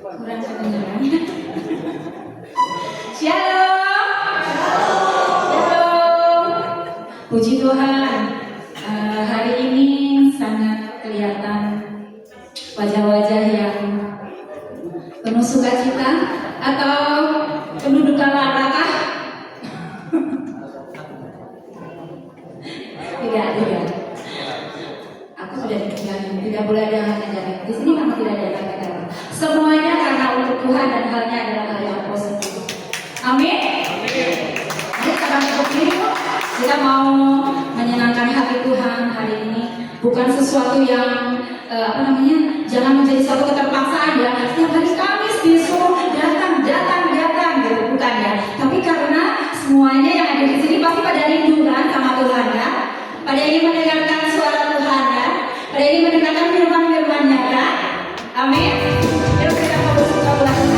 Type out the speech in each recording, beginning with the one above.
Kurang kedengaran. Shalom. Shalom. Puji Tuhan. Hari ini sangat kelihatan wajah-wajah yang penuh sukacita atau penuh duka lara kah? Tidak. Aku sudah ditinggalin. Tidak boleh ada yang negatif. Di sini memang tidak ada yang negatif. Semuanya karena untuk Tuhan dan halnya adalah hal yang positif. Amin. Mari kita bangkit berdiri. Kita mau menyenangkan hati Tuhan hari ini. Bukan sesuatu yang jangan menjadi suatu keterpaksaan ya. Setiap hari Kamis disuruh datang gitu, bukan ya. Tapi karena semuanya yang ada di sini pasti pada rindu kan sama Tuhan ya. Pada ingin mendengarkan suara Tuhan ya. Pada ingin mendengarkan firman-firman-Nya kan. Amin. Yuk kita mau bersuka belakang.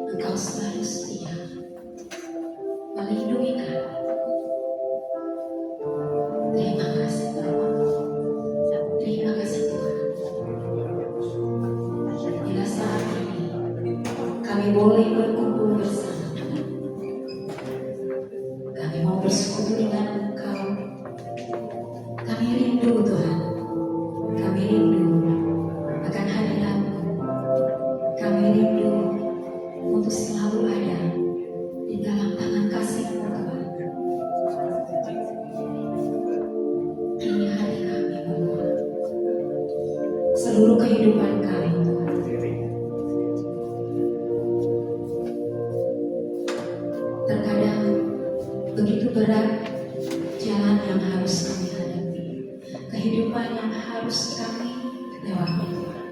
Engkau selalu setia. melindungi kami. Terima kasih Bapak. Terima kasih Tuhan. Bila saat ini kami boleh berkumpul bersama, kami mau bersekutu dengan Engkau. Kami rindu Tuhan. Kami rindu akan hadirat-Mu. Kami rindu untuk selalu ada di dalam tangan kasih-Mu Tuhan. Ini hari kami Bapak. Seluruh kehidupan kami Tuhan. Terkadang begitu berat jalan yang harus kami hadapi, kehidupan yang harus kami lewati Tuhan.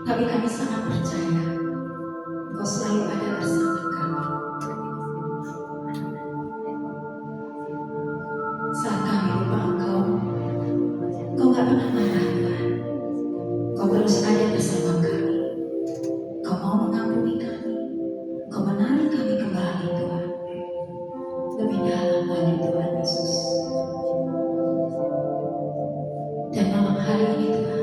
Tapi kami sangat percaya Engkau selalu ada bersama kami. Saat kami lupa Engkau, Engkau gak pernah marah Tuhan. Engkau terus ada bersama kami. Engkau mau mengampuni kami. Engkau menarik kami kembali Tuhan. Lebih dalam lagi Tuhan Yesus. Dan malam hari ini Tuhan,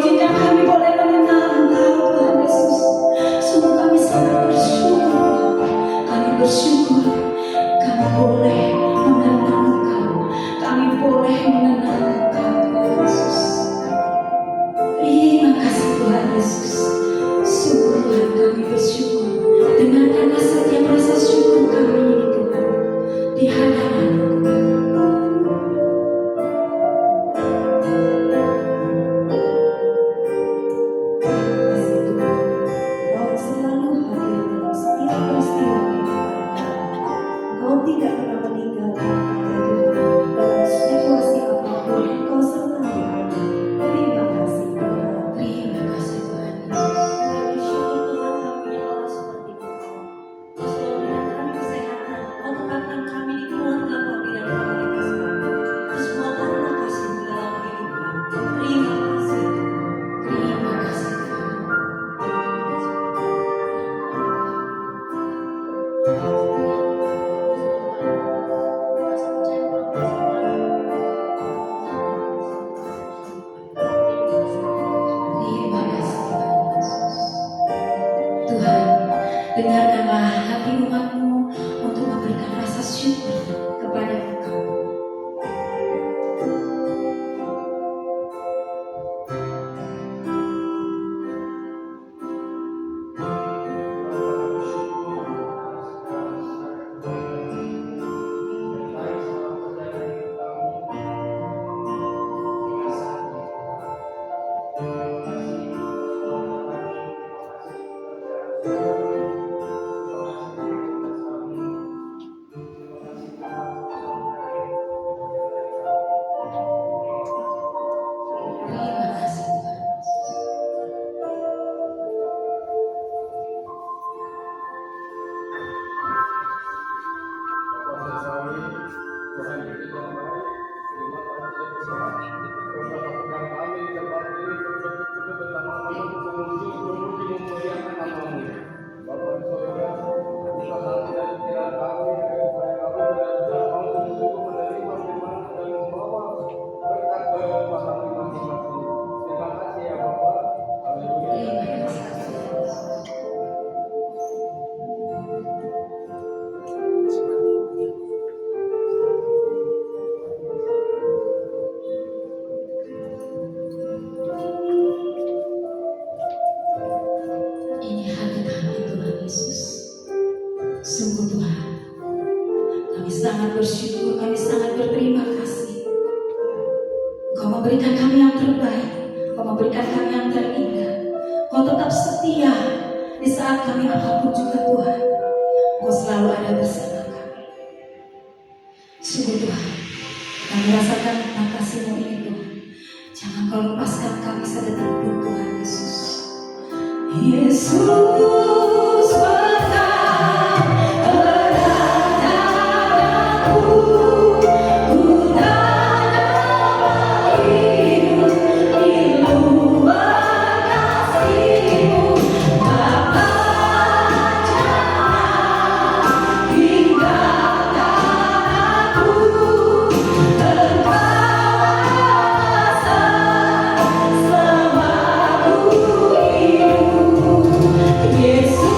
izinkan kami boleh mengenal Engkau Tuhan Yesus. Sungguh kami sangat bersyukur. Kami bersyukur kami boleh mengenal Engkau. Kami boleh mengenal Engkau Tuhan Yesus. Terima kasih Tuhan Yesus. Sungguh Tuhan kami bersyukur. Dengarkanlah setiap rasa syukur kami ini Tuhan di hadapan-Mu. Dengarkanlah hati umat-Mu untuk memberikan rasa syukur kepada Engkau. Sungguh Tuhan, kami sangat bersyukur, kami sangat berterima kasih. Engkau memberikan kami yang terbaik, Engkau memberikan kami yang terindah. Engkau tetap setia di saat kami apapun juga Tuhan. Engkau selalu ada bersama kami. Sungguh Tuhan, kami rasakan tentang kasih-Mu ini Tuhan. Jangan Kau lepaskan kami sedetik pun Tuhan Yesus. Yesus Yesus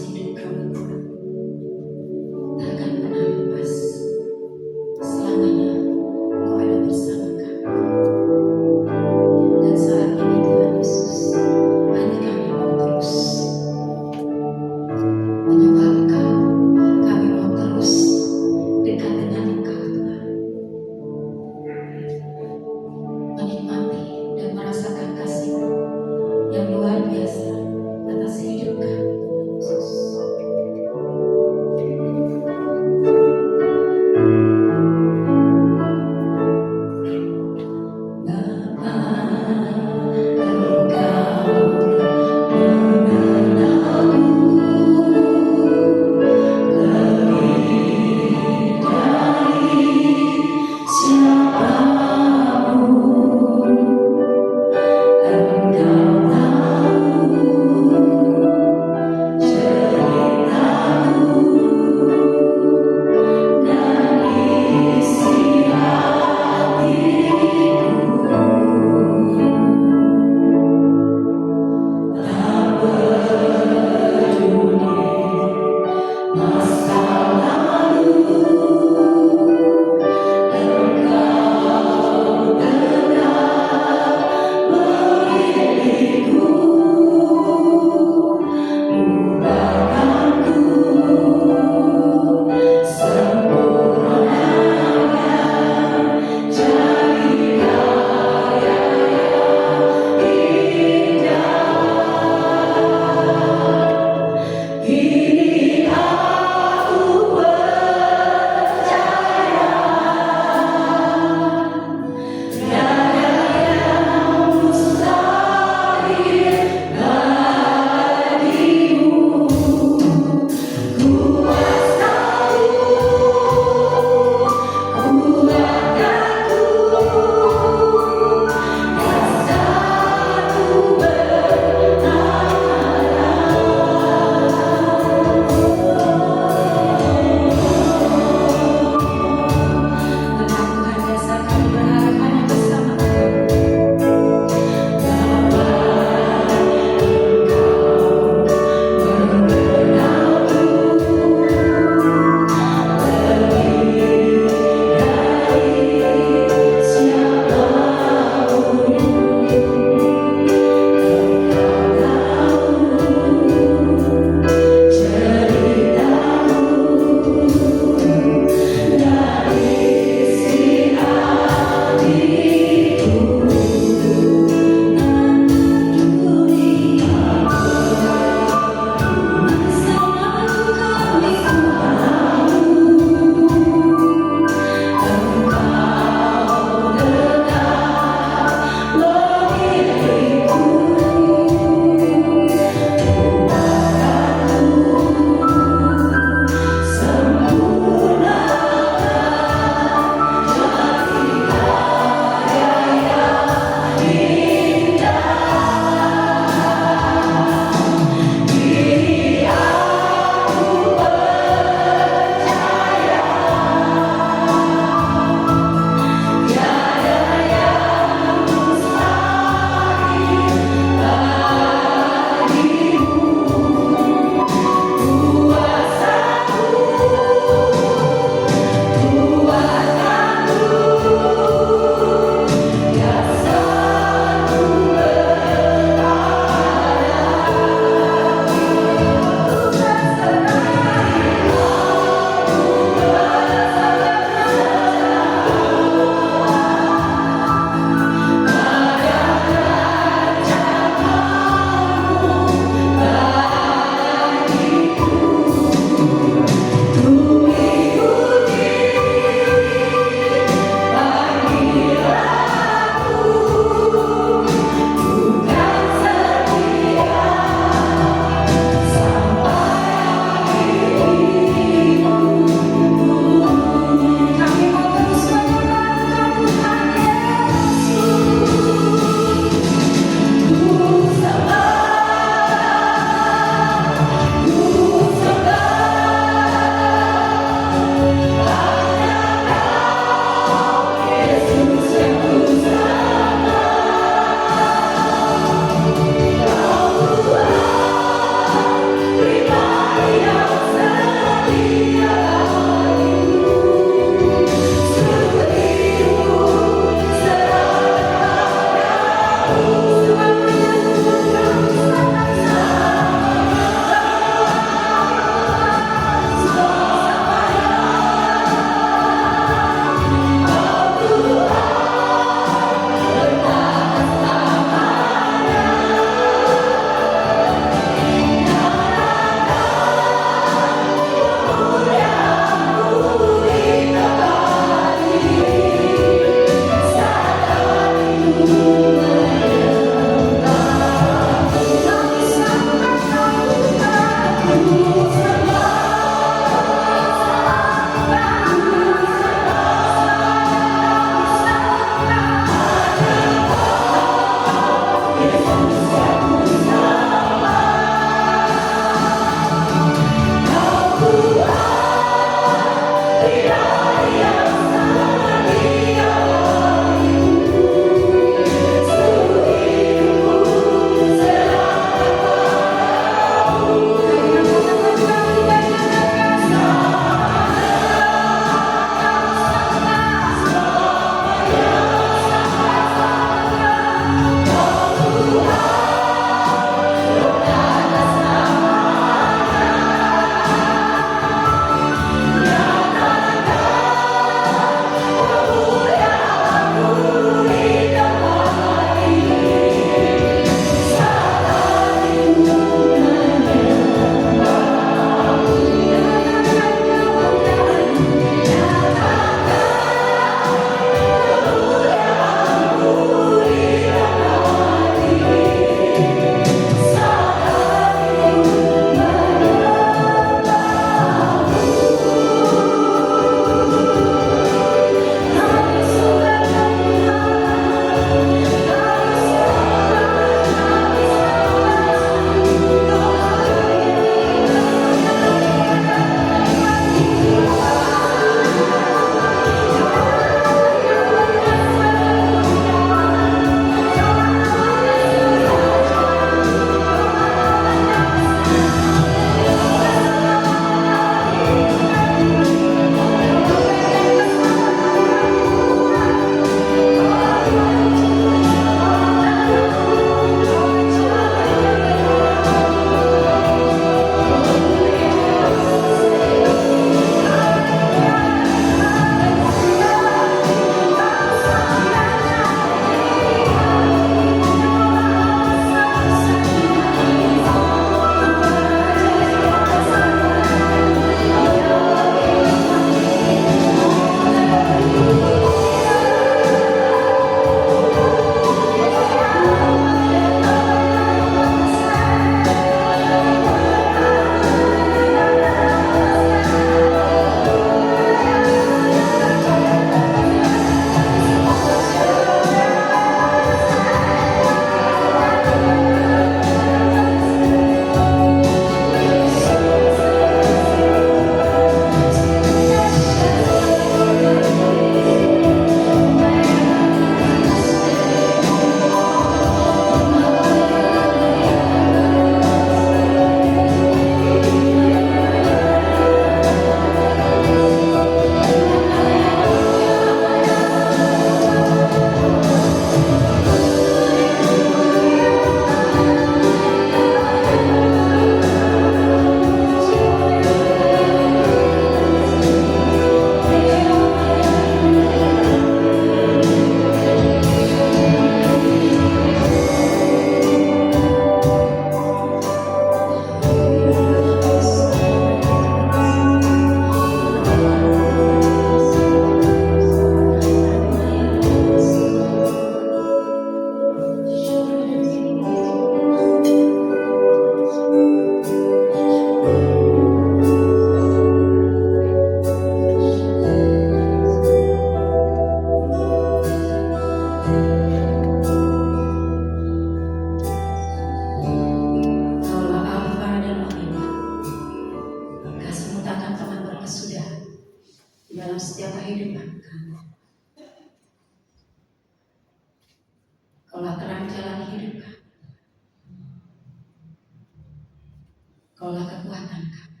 Kaulah kekuatan kami.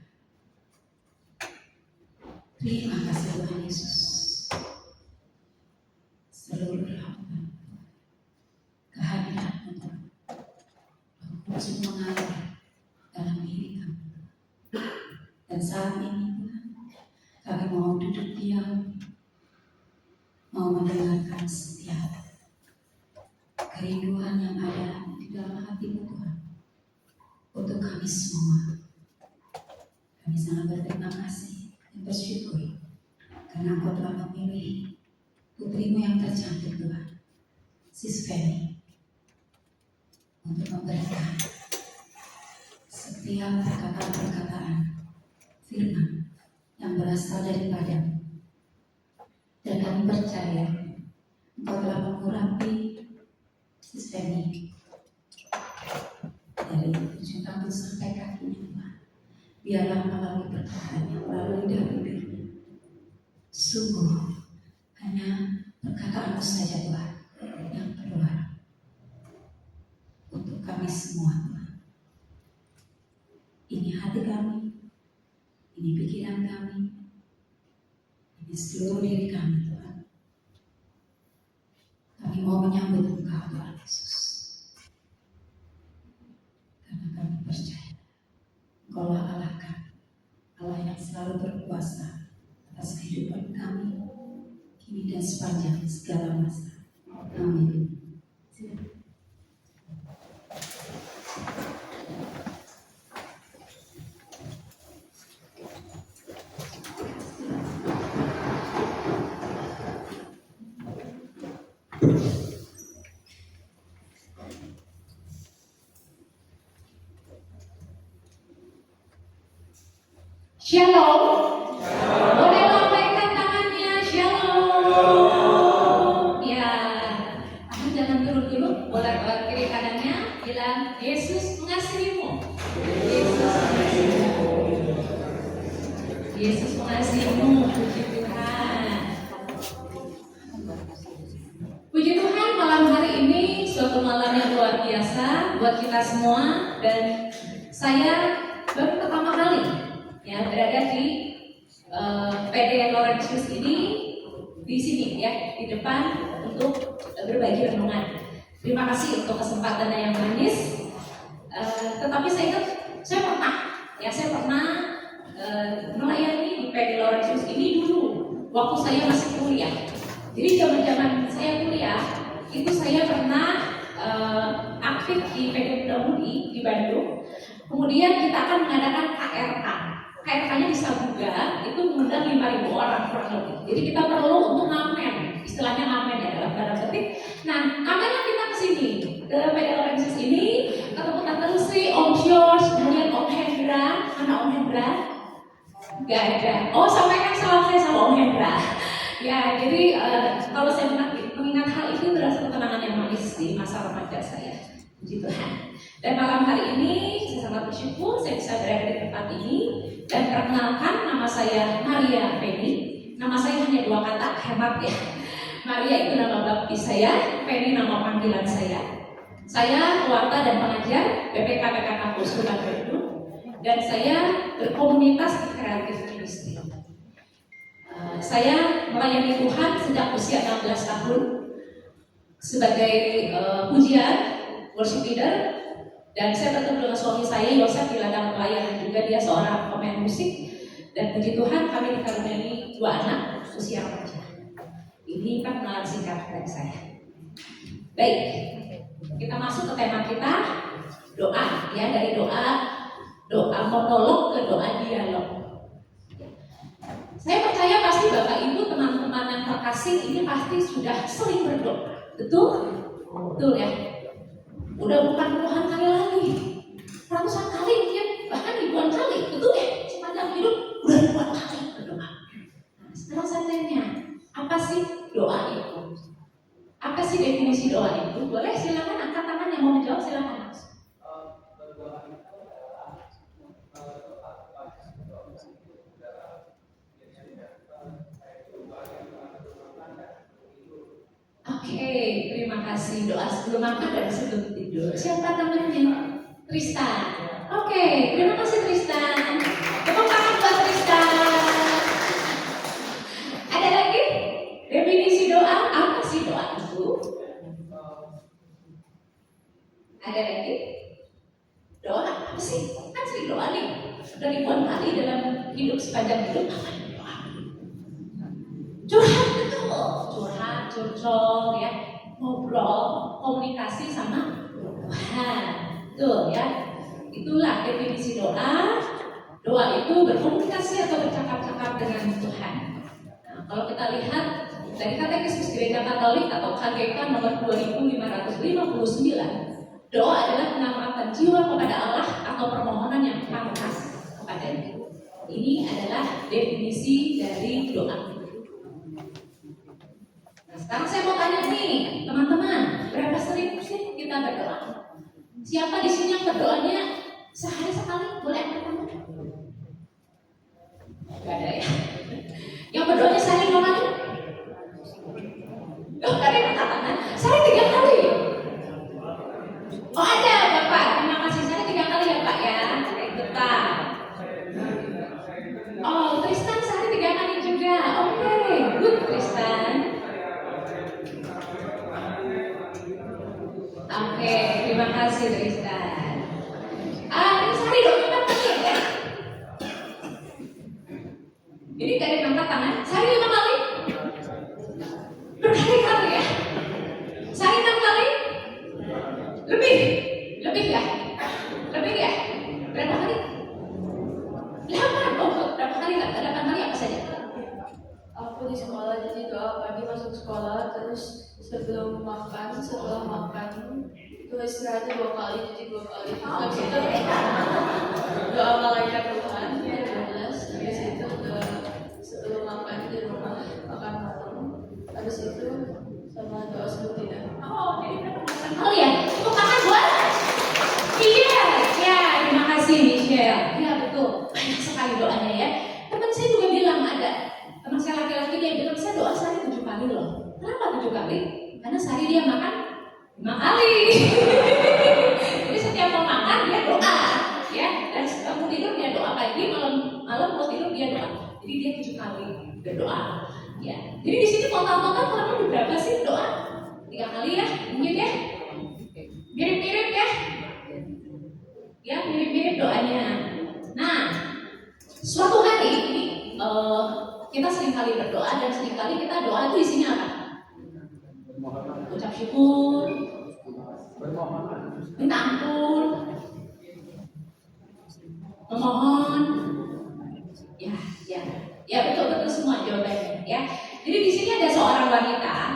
Terima kasih Tuhan Yesus. Seluruh rahmat, kehadiran Tuhan, khusus mengalir dalam diri kami. Dan saat ini Tuhan, kami mau duduk diam, mau mendengarkan setiap kerinduan yang ada di dalam hati-Mu Tuhan untuk kami semua. Kami sangat berterima kasih dan bersyukur karena Engkau telah memilih putrimu yang tercantik Tuhan, Sis Feni, untuk memberikan setiap perkataan-perkataan firman yang berasal daripada-Mu. Dan kami percaya Engkau telah mengurapi Sis Feni dari ujung rambut sampai kakinya Tuhan. Biarlah melalui perkataannya, melalui dari bibirnya, sungguh hanya perkataan-Mu saja Tuhan yang keluar untuk kami semua Tuhan. Ini hati kami, ini pikiran kami, ini seluruh diri kami Tuhan. Kami mau menyambut Engkau Tuhan Yesus, karena kami percaya Engkaulah Allah kami, Allah yang selalu berkuasa atas kehidupan kami kini dan sepanjang segala masa. Amin. Shalom. Boleh lambaikan tangannya. Shalom. Ya, aku jangan turun dulu. Boleh ke kiri kanannya. Bilang Yesus mengasihimu. Yesus mengasihimu. Yesus mengasihimu. Puji Tuhan. Puji Tuhan, malam hari ini suatu malam yang luar biasa buat kita semua, dan saya baru pertama kali ya berada di PD Laurentius ini di sini ya di depan untuk berbagi renungan. Terima kasih untuk kesempatannya yang manis. Tetapi saya ingat saya pernah melayani di PD Laurentius ini dulu waktu saya masih kuliah. Jadi zaman saya kuliah itu saya pernah aktif di PD Muda Mudi di Bandung. Kemudian kita akan mengadakan KRK. KRK-nya di Sabuga itu mengundang 5.000 orang kurang lebih. Jadi kita perlu untuk ngamen, istilahnya ngamen ya dalam tanda petik. Nah, ngamennya kita ke sini, ke PD Laurentius ini, ketemu Tante Lucy, Om George, kemudian Om Hendra. Mana Om Hendra? Gak ada. Oh, sampaikan salam saya sama Om Hendra. Ya, jadi kalau saya mengingat hal itu terasa ketenangan yang manis di masa remaja saya. Puji Tuhan. Dan malam hari ini saya sangat bersyukur saya bisa berada di tempat ini. Dan perkenalkan, nama saya Maria Feni. Nama saya hanya 2 kata, hemat ya. Maria itu nama baptis saya, Feni nama panggilan saya. Saya pewarta dan pengajar BPK Kampus Tuban Bandung. Dan saya berkomunitas di Kreatif Ministry. Saya melayani Tuhan sejak usia 16 tahun sebagai pujian, worship leader. Dan saya bertemu dengan suami saya, Yosef, di ladang pelayanan juga. Dia seorang pemain musik. Dan puji Tuhan kami dikaruniai 2 anak usia remaja. Ini perkenalan singkat dari saya. Baik, kita masuk ke tema kita, doa. Ya, dari doa monolog ke doa dialog. Saya percaya pasti Bapak Ibu, teman-teman yang terkasih ini pasti sudah sering berdoa. Betul? Betul ya? Udah bukan puluhan kali lagi, ratusan kali mungkin, bahkan ribuan kali. Betul ya? Sepanjang hidup udah ribuan kali berdoa. Nah, sekarang saya tanya, apa sih doa itu? Apa sih definisi doa itu? Boleh silakan angkat tangan yang mau menjawab, silakan. Oke, terima kasih. Doa sebelum makan dan sebelum tidur. Siapa namanya? Tristan. Oke. Oke, terima kasih Tristan. Tepuk tangan buat Tristan. Ada lagi? Definisi doa, apa sih doa itu? Ada lagi? Doa apa sih? Kan sering doa nih. Sudah ribuan kali dalam hidup sepanjang hidup. Apa itu doa? Curhat betul. Curhat, curcol ya. Ngobrol, komunikasi sama Tuhan. Tuh ya. Itulah definisi doa. Doa itu berkomunikasi atau bercakap-cakap dengan Tuhan. Nah, kalau kita lihat dari Katekismus Gereja Katolik atau KGK nomor 2559, doa adalah pengharapan jiwa kepada Allah atau permohonan yang pantas kepadanya. Ini adalah definisi dari doa. Nah, sekarang saya mau tanya nih, teman-teman, berapa sering sih kita berdoa? Siapa di sini yang berdoanya sehari sekali? Boleh angkat tangan? Gak ada ya? Yang berdoanya sehari 2 kali? Oh, gak ada yang angkat tangan. Sehari 3 kali? Oh ada Bapak, terima kasih. Sehari 3 kali ya Pak ya? Ikutan. Oh, Tristan sehari 3 kali juga. Oke, good Tristan. Oke, terima kasih Tristan. Ini sehari 24 kali ya? Ini gak ada yang angkat tangan. Sehari 5 kali? Berkali-kali ya? Sehari 6 kali? Lebih? Lebih ya? Lebih ya? Berapa kali? 8. Oh, berapa kali? 8 kali apa saja? Aku di sekolah, jadi doa pagi masuk sekolah, terus sebelum makan, setelah makan itu istirahatnya 2 kali, jadi 2 kali. Habis itu doa malaikat Tuhan, 12. Habis itu sebelum makan di rumah makan malam. Habis itu sama doa sebelum tidur. Oh, jadi berapa kali ya? Tepuk tangan buat iya, ya, terima kasih Michelle. Ya betul, banyak sekali doanya ya. Teman saya juga bilang ada. Teman saya laki-laki dia bilang saya doa sehari 7 kali loh. Kenapa 7 kali? Karena sehari dia makan 5 kali. Jadi setiap mau makan dia doa, ya. Dan setelah mau tidur dia doa pagi, malam mau tidur dia doa. Jadi dia 7 kali berdoa. Ya. Jadi di sini total kurang berapa sih doa? 3 kali ya, mungkin ya. Mirip-mirip ya. Ya, mirip-mirip doanya. Nah, suatu hari kita sering kali berdoa dan sering kali kita doa itu isinya apa? Ucap syukur, minta ampun, memohon. Ya betul semua jawabannya ya. Jadi di sini ada seorang wanita,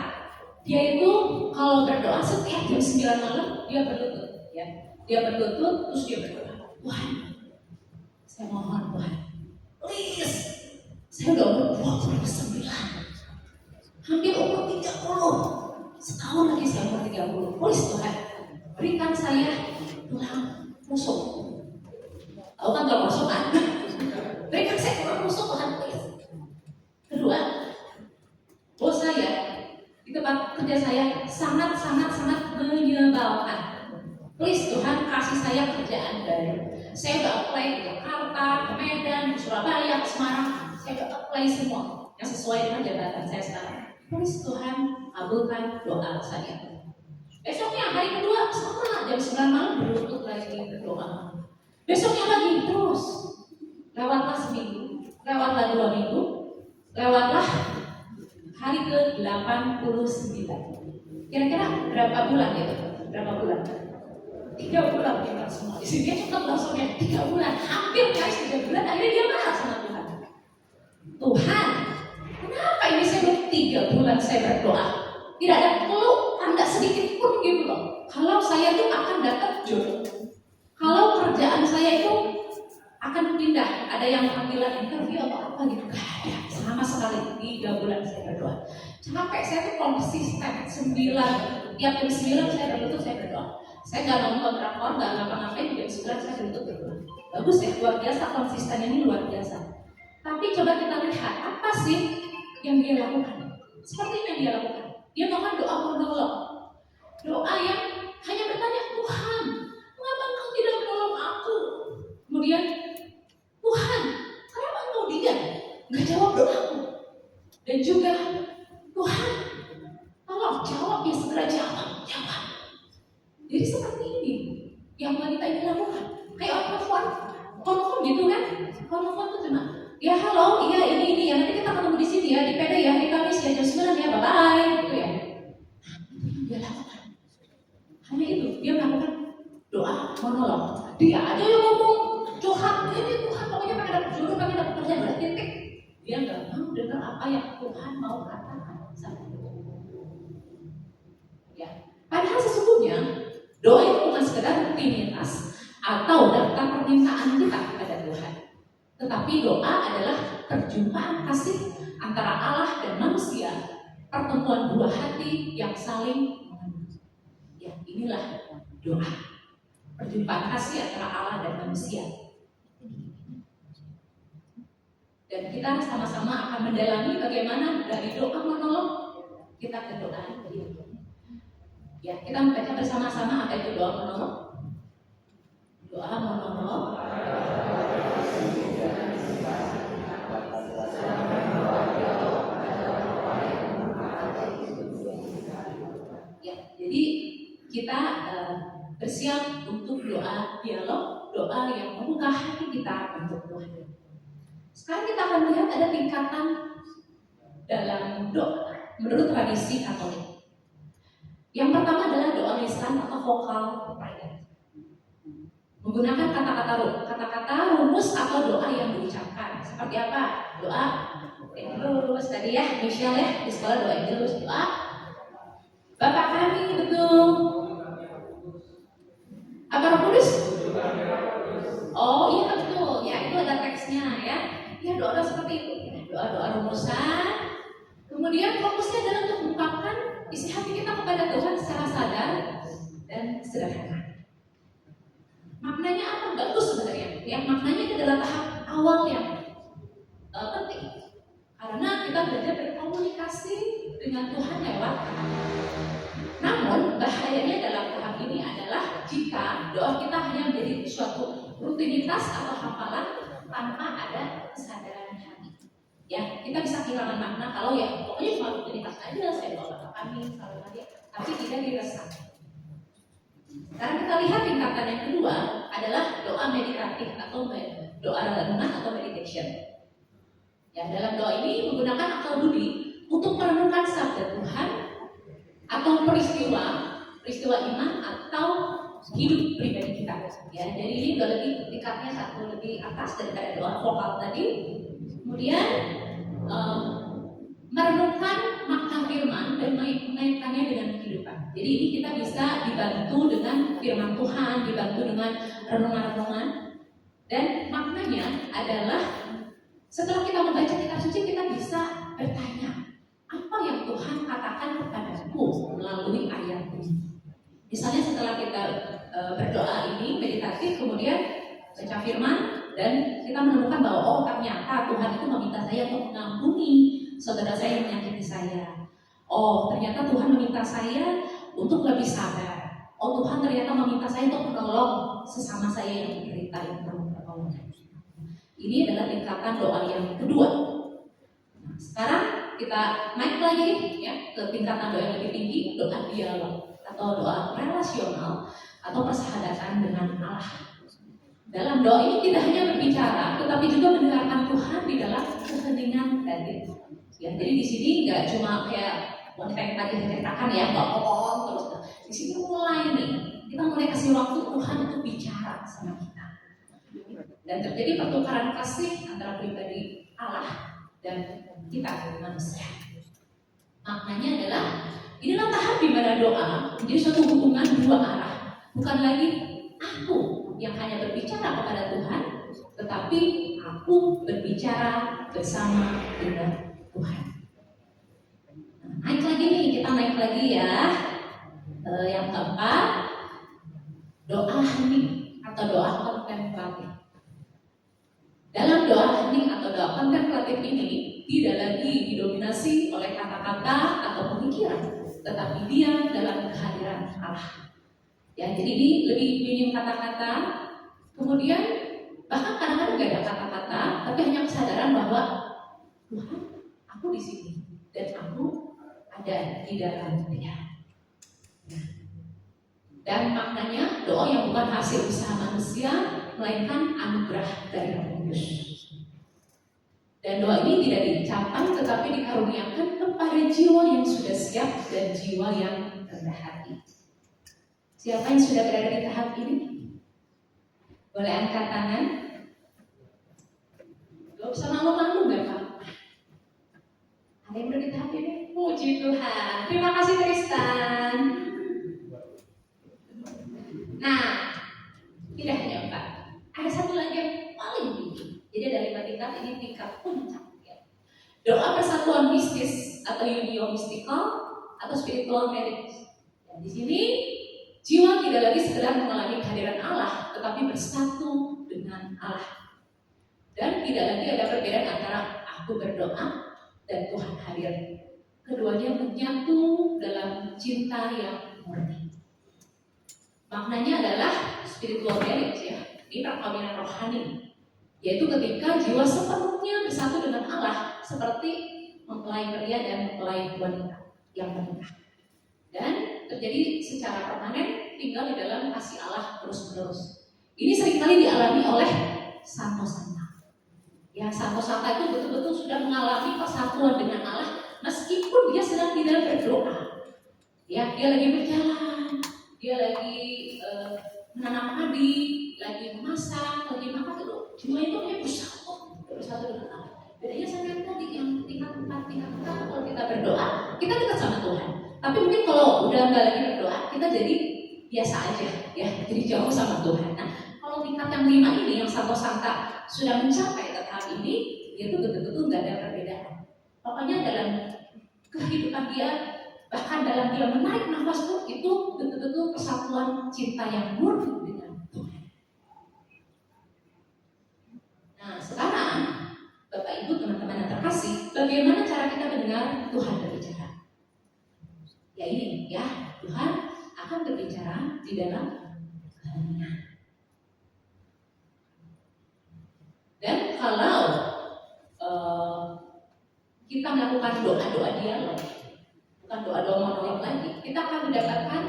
dia itu kalau berdoa setiap jam 9 malam dia berlutut, ya. Dia berlutut terus dia berdoa, Tuhan, saya mohon Tuhan, please, saya udah umur 29, hampir umur 30, setahun lagi saya umur 30, please Tuhan, berikan saya tulang rusuk. Tahu kan tulang rusuk kan? Berikan saya tulang rusuk Tuhan, please. Kedua, bos saya di tempat kerja saya sangat menyebalkan. Please Tuhan, kasih saya kerjaan baru. Saya udah apply di Jakarta, ke Medan, ke Surabaya, ke Semarang. Saya udah apply semua yang sesuai dengan jabatan saya sekarang. Please Tuhan, kabulkan doa saya. Besoknya hari kedua sama jam 9 malam berlutut lagi berdoa. Besoknya lagi terus. Lewatlah seminggu, lewatlah 2 minggu, lewatlah hari ke-89. Kira-kira berapa bulan itu? Berapa bulan? 3 bulan kita semua. Di sini dia cepat langsung ya 3 bulan, hampir guys 3 bulan. Akhirnya dia marah sama Tuhan. Tuhan, kenapa ini saya baru 3 bulan saya berdoa? Tidak ada clue, tanda sedikit pun gitu loh. Kalau saya tuh akan dapat jodoh, kalau kerjaan saya itu akan pindah, ada yang panggilan interview atau apa gitu, gak ada sama sekali. 3 bulan saya berdoa. Capek, saya tuh konsisten 9, tiap jam 9 saya berdoa, saya berdoa. Saya nggak nonton drakor, nggak ngapa-ngapain, jam 9 saya berdoa berdoa. Bagus ya, luar biasa, konsisten ini luar biasa. Tapi coba kita lihat apa sih yang dia lakukan. Seperti yang dia lakukan. Dia mohon doa menolong. Doa yang hanya bertanya, Tuhan, mengapa Engkau tidak menolong aku? yang wanita ini lakukan. Kayak orang telepon gitu kan? Kalau telepon tuh cuma, ya halo, iya ini ya, nanti kita ketemu di sini ya, di PD ya, di Kamis ya, jam 9 ya, bye-bye, gitu ya. Dia lakukan. Hanya itu, dia melakukan doa monolog. Dia aja yang ngomong curhat, ini Tuhan pokoknya pengen dapat jodoh, pengen dapat kerjaan, udah titik. Dia nggak mau dengar apa yang Tuhan mau katakan sama dia. Ya, padahal sesungguhnya doa itu bukan sekedar rutinitas atau daftar permintaan kita kepada Tuhan, tetapi doa adalah perjumpaan kasih antara Allah dan manusia, pertemuan dua hati yang saling mengenal. Ya, inilah doa, perjumpaan kasih antara Allah dan manusia. Dan kita sama-sama akan mendalami bagaimana dari doa monolog kita ke doa dialog. Ya, kita membaca bersama-sama apa itu doa monolog. Doa monolog. Ya, jadi kita bersiap untuk doa dialog, doa yang membuka hati kita untuk Tuhan. Sekarang kita akan melihat ada tingkatan dalam doa menurut tradisi Katolik. Yang pertama adalah doa lisan atau vokal prayer. Menggunakan kata-kata rumus atau doa yang diucapkan. Seperti apa? Doa Angelus tadi ya, Michelle ya, di sekolah doa Angelus, doa Bapak kami, betul. Apa Roh Kudus? Oh iya betul, ya itu ada teksnya ya. Ya doa seperti itu, doa-doa rumusan. Kemudian fokusnya adalah untuk mengungkapkan isi hati kita kepada Tuhan secara sadar dan sederhana. Maknanya apa? Bagus sebenarnya. Yang maknanya itu adalah tahap awal yang penting. Karena kita belajar berkomunikasi dengan Tuhan lewat kata. Namun bahayanya dalam tahap ini adalah jika doa kita hanya menjadi suatu rutinitas atau hafalan tanpa ada kesadaran hati. Ya, kita bisa kehilangan makna kalau ya pokoknya cuma rutinitas aja, saya doa Bapak kami, selalu hadir, tapi tidak diresapi. Sekarang kita lihat tingkatan yang kedua adalah doa meditatif atau doa renungan atau meditation. Ya, dalam doa ini menggunakan akal budi untuk merenungkan sabda Tuhan atau peristiwa iman atau hidup pribadi kita. Ya, jadi ini udah lebih tingkatnya satu lebih atas daripada doa vokal tadi. Kemudian merenungkan makna firman dan mengaitkannya dengan kehidupan. Jadi ini kita bisa dibantu dengan firman Tuhan, dibantu dengan renungan-renungan, dan maknanya adalah setelah kita membaca kitab suci kita bisa bertanya, apa yang Tuhan katakan kepadaku melalui ayat ini. Misalnya setelah kita berdoa ini meditatif, kemudian baca firman dan kita menemukan bahwa oh ternyata Tuhan itu meminta saya untuk mengampuni saudara saya yang menyakiti saya. Oh ternyata Tuhan meminta saya untuk lebih sabar. Oh Tuhan ternyata meminta saya untuk menolong sesama saya yang menderita, yang perlu pertolongan. Ini adalah tingkatan doa yang kedua. Nah, sekarang kita naik lagi ya ke tingkatan doa yang lebih tinggi, doa dialog atau doa relasional atau persahabatan dengan Allah. Dalam doa ini tidak hanya berbicara, tetapi juga mendengarkan Tuhan di dalam keheningan hati. Ya, jadi di sini nggak cuma kayak wanita yang tadi ceritakan ya, nggak ngomong terus. Di sini mulai nih, kita mulai kasih waktu Tuhan untuk bicara sama kita. Dan terjadi pertukaran kasih antara pribadi Allah dan kita manusia. Maknanya adalah inilah tahap di mana doa menjadi suatu hubungan dua arah, bukan lagi aku yang hanya berbicara kepada Tuhan, tetapi aku berbicara bersama dengan Tuhan. Nah, naik lagi nih, kita naik lagi ya. Yang keempat, doa hening atau doa kontemplatif. Dalam doa hening atau doa kontemplatif ini tidak lagi didominasi oleh kata-kata atau pemikiran, tetapi diam dalam kehadiran Allah. Ya, jadi ini lebih minim kata-kata, kemudian bahkan kadang-kadang nggak ada kata-kata, tapi hanya kesadaran bahwa Tuhan, aku di sini dan aku ada di dalam Dia. Dan maknanya doa yang bukan hasil usaha manusia, melainkan anugerah dari Roh Kudus. Dan doa ini tidak dicapai tetapi dikaruniakan kepada jiwa yang sudah siap dan jiwa yang rendah hati. Siapa yang sudah berada di tahap ini? Boleh angkat tangan? Gak usah malu-malu gak Pak? Ada yang berada di tahap ini? Puji Tuhan. Terima kasih Tristan. Nah, tidak hanya 4. Ada satu lagi yang paling tinggi. Jadi ada 5 tingkat, ini tingkat puncak. Ya. Doa persatuan mistis atau unio mystical atau spiritual marriage. Dan di sini jiwa tidak lagi sekedar mengalami kehadiran Allah, tetapi bersatu dengan Allah. Dan tidak lagi ada perbedaan antara aku berdoa dan Tuhan hadir. Keduanya menyatu dalam cinta yang murni. Maknanya adalah spiritual marriage ya. Ini perkawinan rohani. Yaitu ketika jiwa sepenuhnya bersatu dengan Allah seperti mempelai pria dan mempelai wanita yang menikah. Dan terjadi secara permanen tinggal di dalam kasih Allah terus-menerus. Ini seringkali dialami oleh santo-santa. Ya, santo-santa itu betul-betul sudah mengalami persatuan dengan Allah meskipun dia sedang tidak berdoa. Ya, dia lagi berjalan, dia lagi menanam padi, lagi memasak, lagi makan itu, jiwa itu hanya bersatu dengan Allah. Bedanya sama yang tadi yang tingkat 4, tingkat 4 kalau kita berdoa, kita dekat sama Tuhan. Tapi mungkin kalau udah nggak lagi berdoa, kita jadi biasa aja, ya, jadi jauh sama Tuhan. Nah, kalau tingkat yang 5 ini, yang santo-santa sudah mencapai ke tahap ini, dia tuh betul-betul nggak ada perbedaan. Pokoknya dalam kehidupan dia, bahkan dalam dia menarik nafas pun itu betul-betul persatuan cinta yang murni dengan Tuhan. Nah, sekarang Bapak Ibu teman-teman yang terkasih, bagaimana cara kita mendengar Tuhan berbicara? Ya ini ya, Tuhan akan berbicara di dalam keheningan. Dan kalau kita melakukan doa-doa dialog, bukan doa-doa monolog lagi, kita akan mendapatkan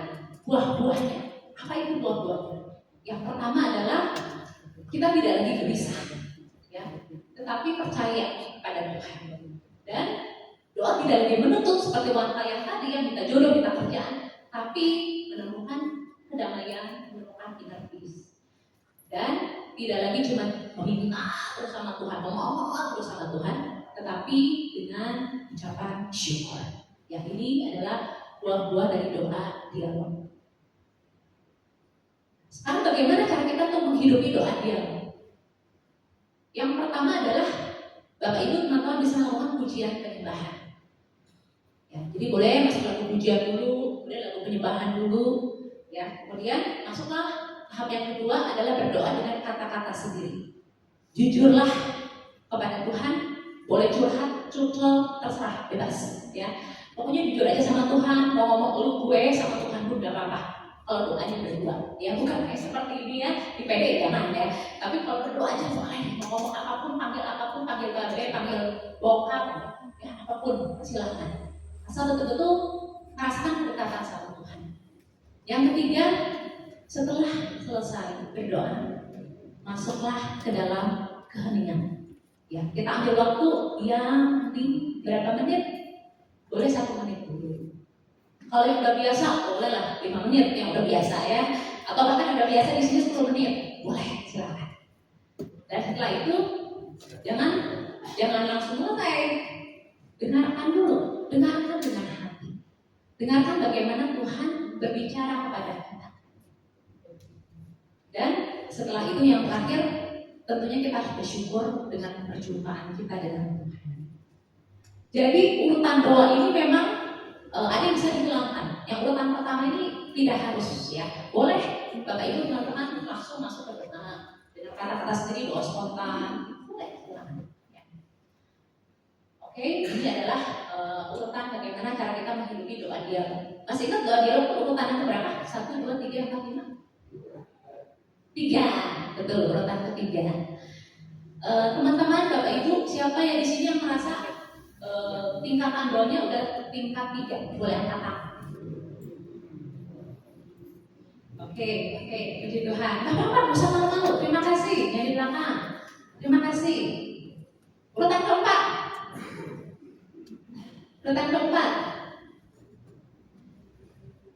buah-buahnya. Apa itu buah-buahnya? Yang pertama adalah kita tidak lagi gelisah, ya, tetapi percaya pada Tuhan. Dan doa tidak lagi menuntut seperti wanita yang tadi yang minta jodoh, minta kerjaan, tapi menemukan kedamaian, menemukan inner peace. Dan tidak lagi cuma meminta terus sama Tuhan, memohon terus sama Tuhan, tetapi dengan ucapan syukur. Yang ini adalah buah-buah dari doa dialog. Sekarang bagaimana cara kita untuk menghidupi doa dialog? Yang pertama adalah Bapak Ibu teman-teman bisa melakukan pujian penyembahan. Ya, jadi boleh masuk lagu pujian dulu, kemudian lagu penyembahan dulu, ya. Kemudian masuklah tahap yang kedua adalah berdoa dengan kata-kata sendiri. Jujurlah kepada Tuhan, boleh curhat, curcol, terserah, bebas, ya. Pokoknya jujur aja sama Tuhan, mau ngomong lu gue sama Tuhan pun gak apa-apa. Kalau doanya berdua, ya bukan kayak seperti ini ya, di PD jangan ya. Tapi kalau berdoa aja boleh, mau ngomong apapun, panggil babe, panggil bokap, ya apapun, silakan. Asal betul-betul merasakan kedekatan sama Tuhan. Yang ketiga, setelah selesai berdoa, masuklah ke dalam keheningan. Ya, kita ambil waktu yang di berapa menit? Boleh 1 menit dulu. Kalau yang udah biasa, boleh lah 5 menit yang udah biasa ya. Atau bahkan udah biasa di sini 10 menit, boleh, silakan. Dan setelah itu, jangan langsung mulai. Dengarkan dulu, dengarkan dengan hati. Dengarkan bagaimana Tuhan berbicara kepada kita. Dan setelah itu yang terakhir, tentunya kita harus bersyukur dengan perjumpaan kita dengan Tuhan. Jadi urutan doa ini memang ada yang bisa dihilangkan. Yang urutan pertama ini tidak harus ya. Boleh Bapak Ibu teman-teman langsung masuk ke doa dengan kata-kata sendiri, doa spontan. Boleh silakan. Ya. Oke, ini adalah urutan bagaimana cara kita menghidupi doa dialog. Masih ingat doa dialog urutan yang berapa? 1, 2, 3, 4, 5. 3, betul, urutan ketiga. Teman-teman, Bapak Ibu, siapa yang di sini yang merasa tingkatan doanya udah tingkat 3? Boleh angkat tangan. Oke, puji Tuhan. Gak apa-apa, gak usah malu-malu. Terima kasih, yang di belakang. Terima kasih. Urutan keempat. Urutan keempat.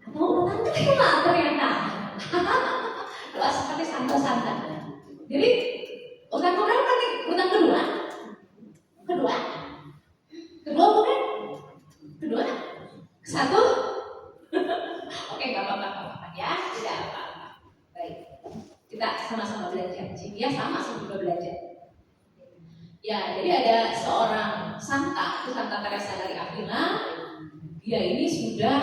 Atau urutan kelima ternyata. Doa seperti santai-santai. Jadi, urutan keberapa nih? Urutan kedua. Kedua. Kedua bukan? Kedua. Satu. Oke, gak apa-apa ya. Tidak apa-apa. Baik. Kita sama-sama belajar. Ya, sama-sama juga belajar. Ya, jadi ada seorang santa, itu Santa Teresa dari Avila. Dia ini sudah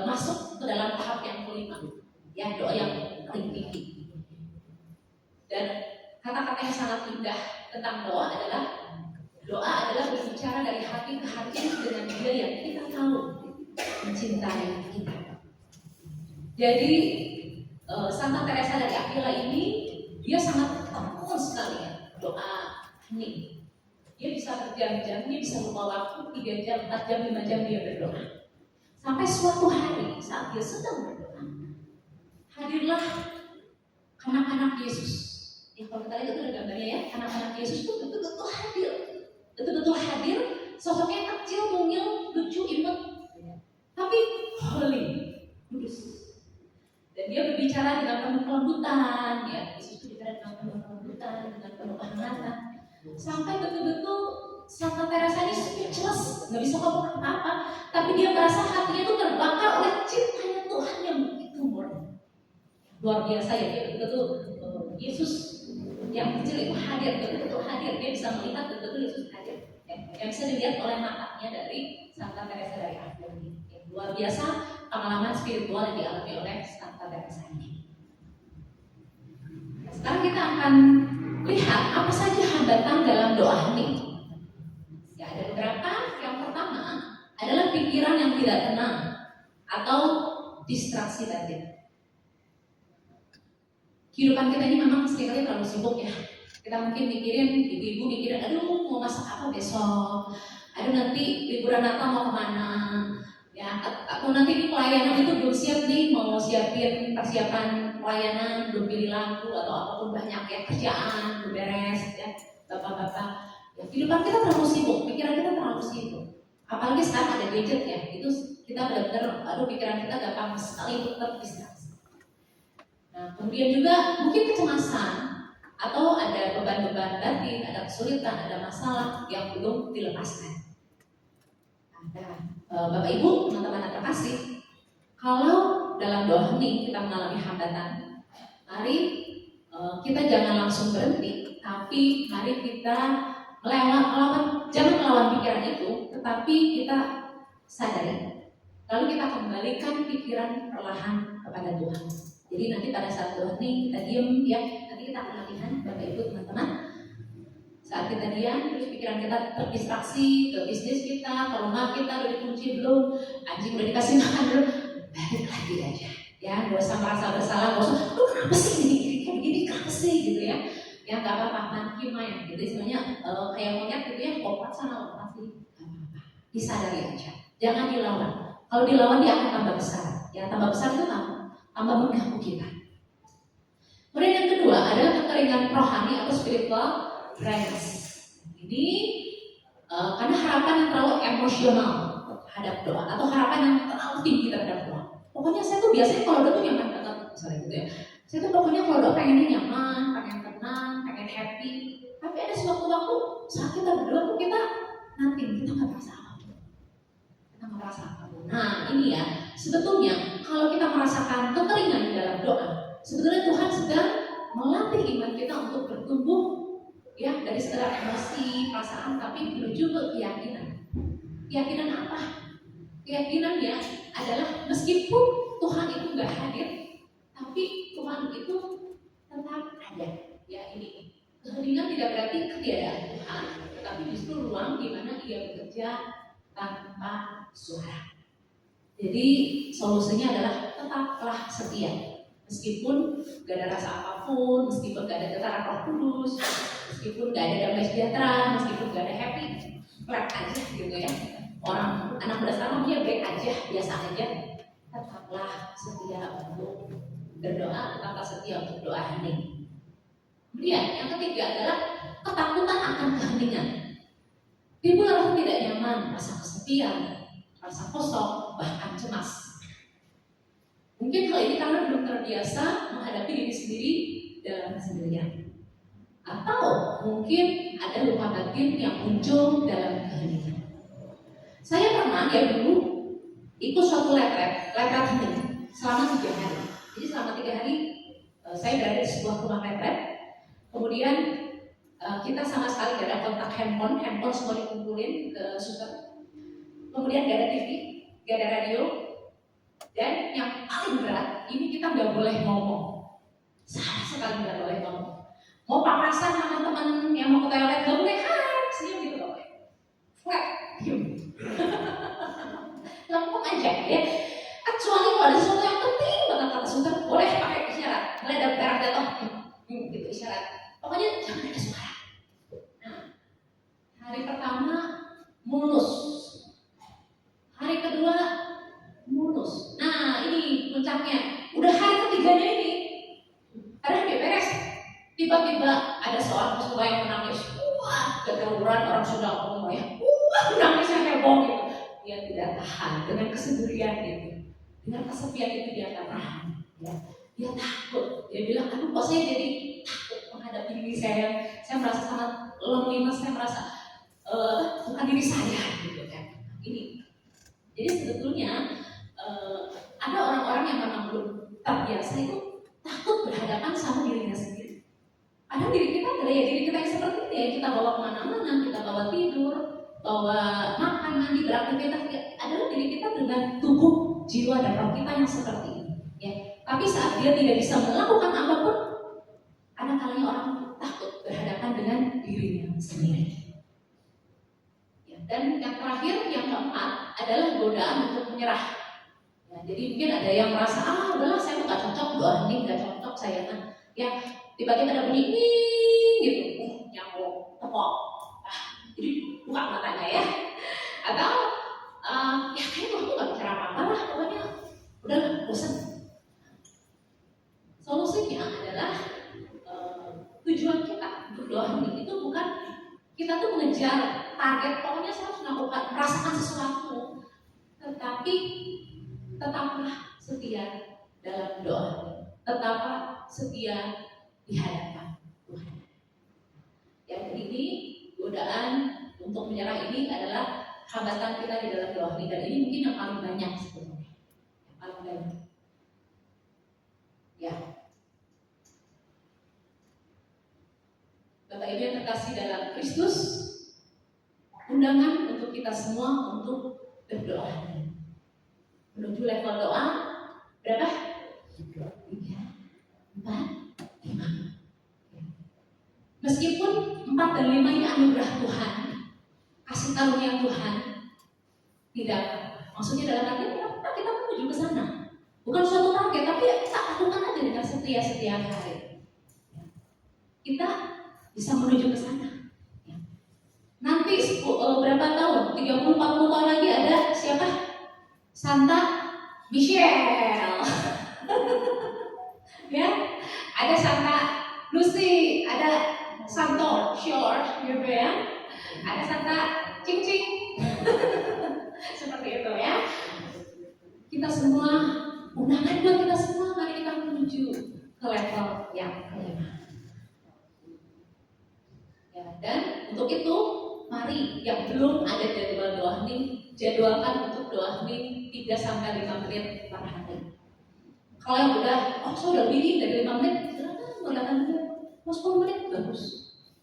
masuk ke dalam tahap yang kelima. Ya, doa yang paling tinggi. Dan kata-kata yang sangat indah tentang doa adalah berbicara dari hati ke hati dengan dia yang kita tahu mencintai kita. Jadi Santa Teresa dari Avila ini dia sangat tekun sekali ya doa ini. Dia bisa berjam-jam, dia bisa lupa waktu 3 jam, 4 jam, 5 jam dia berdoa. Sampai suatu hari saat dia sedang berdoa, hadirlah anak-anak Yesus. Ya kalau kita lihat itu ada gambarnya ya, anak-anak Yesus itu betul-betul hadir. Betul-betul hadir, sosoknya kecil, mungil, lucu, imut, tapi holy, kudus. Dan dia berbicara dengan penuh kelembutan, ya Yesus itu bicara dengan penuh kelembutan, dengan penuh kehangatan. Sampai betul-betul Santa Teresa ini speechless, nggak bisa ngomong apa-apa, tapi dia merasa hatinya itu terbakar oleh cintanya Tuhan yang begitu murni. Luar biasa ya, dia betul-betul Yesus yang kecil itu hadir, betul-betul hadir. Dia bisa melihat betul-betul Yesus hadir, yang bisa dilihat oleh matanya dari Santa Teresa dari Avila ini. Luar biasa pengalaman spiritual yang dialami oleh Santa Teresa ini. Nah, sekarang kita akan lihat apa saja hambatan dalam doa ini. Ya, ada beberapa. Yang pertama adalah pikiran yang tidak tenang atau distraksi batin. Kehidupan kita ini memang seringkali terlalu sibuk ya. Kita mungkin mikirin, ibu-ibu mikirin, aduh mau masak apa besok, aduh nanti liburan Natal mau kemana, ya, aku nanti di pelayanan itu belum siap nih, mau siapin persiapan pelayanan, belum pilih lagu atau apapun banyak ya, kerjaan belum beres ya, bapak-bapak. Ya, kehidupan kita terlalu sibuk, pikiran kita terlalu sibuk. Apalagi sekarang ada gadget ya, itu kita benar-benar, aduh pikiran kita gampang sekali untuk terdistraksi. Nah, kemudian juga mungkin kecemasan atau ada beban-beban batin, ada kesulitan, ada masalah yang belum dilepaskan. Nah, Bapak Ibu, teman-teman yang terkasih, kalau dalam doa ini kita mengalami hambatan, mari kita jangan langsung berhenti, tapi mari kita jangan melawan pikiran itu, tetapi kita sadari, lalu kita kembalikan pikiran perlahan kepada Tuhan. Jadi nanti pada saat doa ini kita diam ya, nanti kita akan latihan Bapak Ibu teman-teman. Saat kita diam, terus pikiran kita terdistraksi ke bisnis kita, ke rumah kita udah dikunci belum, anjing udah dikasih makan belum, balik lagi aja. Ya, gak usah merasa bersalah, gak usah, lu kenapa sih gini, kenapa sih gitu ya. Ya gak apa-apa, manki main gitu istilahnya, kayak monyet gitu ya, lompat sana lompat sini, gak apa-apa, disadari aja, jangan dilawan. Kalau dilawan dia akan tambah besar, ya tambah besar itu tambah mengganggu kita. Kemudian yang kedua adalah kekeringan rohani atau spiritual dryness. Ini karena harapan yang terlalu emosional terhadap doa atau harapan yang terlalu tinggi terhadap doa. Pokoknya saya tuh biasanya kalau doa tuh nyaman banget, misalnya gitu ya. Saya tuh pokoknya kalau doa pengennya nyaman, pengen tenang, pengen happy. Tapi ada suatu waktu saat kita berdoa tuh kita nggak merasa apa-apa. Kita nggak merasa apa-apa. Nah ini ya, sebetulnya kalau kita merasakan kekeringan di dalam doa, sebetulnya Tuhan sedang melatih iman kita untuk bertumbuh ya dari sekedar emosi, perasaan, tapi menuju ke keyakinan. Keyakinan apa? Keyakinannya adalah meskipun Tuhan itu nggak hadir, tapi Tuhan itu tetap ada. Ya ini kehadiran tidak berarti ketiadaan Tuhan, tetapi justru ruang di mana Ia bekerja tanpa suara. Jadi solusinya adalah tetaplah setia, meskipun gak ada rasa apapun, meskipun gak ada getaran Roh Kudus, meskipun gak ada damai sejahtera, meskipun gak ada happy, flat aja gitu ya. Anak muda sekarang dia baik aja, biasa aja. Tetaplah setia untuk berdoa tetaplah setia untuk doa hening. Kemudian yang ketiga adalah ketakutan akan keheningan. Timbul rasa tidak nyaman, rasa kesepian, rasa kosong, bahkan cemas. Mungkin hal ini karena belum terbiasa menghadapi diri sendiri dalam kesendirian. Atau mungkin ada luka batin yang muncul dalam keheningan. Saya pernah dulu ikut suatu letret hening selama 3 hari. Jadi selama 3 hari saya berada di sebuah rumah retret. Kemudian kita sama sekali gak ada kontak handphone semua dikumpulin ke suster. Kemudian gak ada TV, gak ada radio, dan yang paling berat ini kita gak boleh ngomong, sama sekali gak boleh ngomong. Mau papasan sama teman yang mau ke toilet gak boleh, senyum gitu gak boleh, flat, diam, lempeng aja ya. Kecuali kalau ada sesuatu yang penting banget kata suster, boleh pakai isyarat, mulai ada darah jatuh, gitu isyarat. Pokoknya jangan ada suara. Nah, hari pertama mulus, hari kedua mulus. Nah ini puncaknya, udah hari ketiganya ini, ada beres. Tiba-tiba ada seorang mahasiswa yang menangis, wah keteruran orang sudah ngomong ya, wah nangisnya heboh gitu. Dia tidak tahan dengan kesendirian itu, dengan kesepian itu dia tak tahan. Ya. Dia takut, dia bilang, aduh kok saya jadi takut menghadapi diri saya merasa sangat loneliness, saya merasa bukan diri saya gitu kan. Ini, jadi sebetulnya ada orang-orang yang memang belum terbiasa itu takut berhadapan sama dirinya sendiri. Ada diri kita adalah ya diri kita yang seperti itu ya, kita bawa kemana-mana, kita bawa tidur, bawa makan, mandi, beraktivitas, adalah diri kita dengan tubuh, jiwa dan roh kita yang seperti ini. Ya. Tapi saat dia tidak bisa melakukan apapun, ada kalanya orang takut berhadapan dengan dirinya sendiri. Ya. Dan yang terakhir, yang keempat adalah godaan untuk menyerah. Ya, jadi mungkin ada yang merasa udahlah saya nggak cocok, doa ini nggak cocok saya kan. Ya tiba-tiba ada bunyi gitu, nyamuk, tepok. Jadi buka matanya ya. Atau ya kayaknya waktu nggak bicara apa-apa lah, pokoknya udah bosan. Solusinya adalah tujuan kita untuk doa ini itu bukan kita tuh mengejar target, pokoknya saya harus melakukan, merasakan sesuatu, tetapi tetaplah setia dalam doa, tetaplah setia di hadapan Tuhan. Yang ini godaan untuk menyerah ini adalah hambatan kita di dalam doa ini, dan ini mungkin yang paling banyak sebenarnya, yang paling banyak. Ya, Bapak Ibu yang terkasih dalam Kristus, undangan untuk kita semua untuk berdoa. Menuju level doa berapa? 3, 4, 5. Meskipun 4 dan 5 ini anugerah Tuhan, kasih karunia Tuhan, tidak, maksudnya dalam arti kita menuju ke sana. Bukan suatu target, tapi kita lakukan aja dengan setia setiap hari. Kita bisa menuju ke sana. Nanti berapa tahun? 30-40 tahun lagi ada siapa? Santa Michelle. Ya, ada Santa Lucy, ada Santo Shore, gitu ya. Ada Santa Cing Cing. Seperti itu ya. Kita semua, undangan buat kita semua, mari kita menuju ke level yang kelima. Ya, dan untuk itu, mari yang belum ada jadwal doa hening, jadwalkan untuk doa hening 3-5 menit per hari. Kalau yang udah, saya udah lebih dari 5 menit, silakan 10 menit bagus.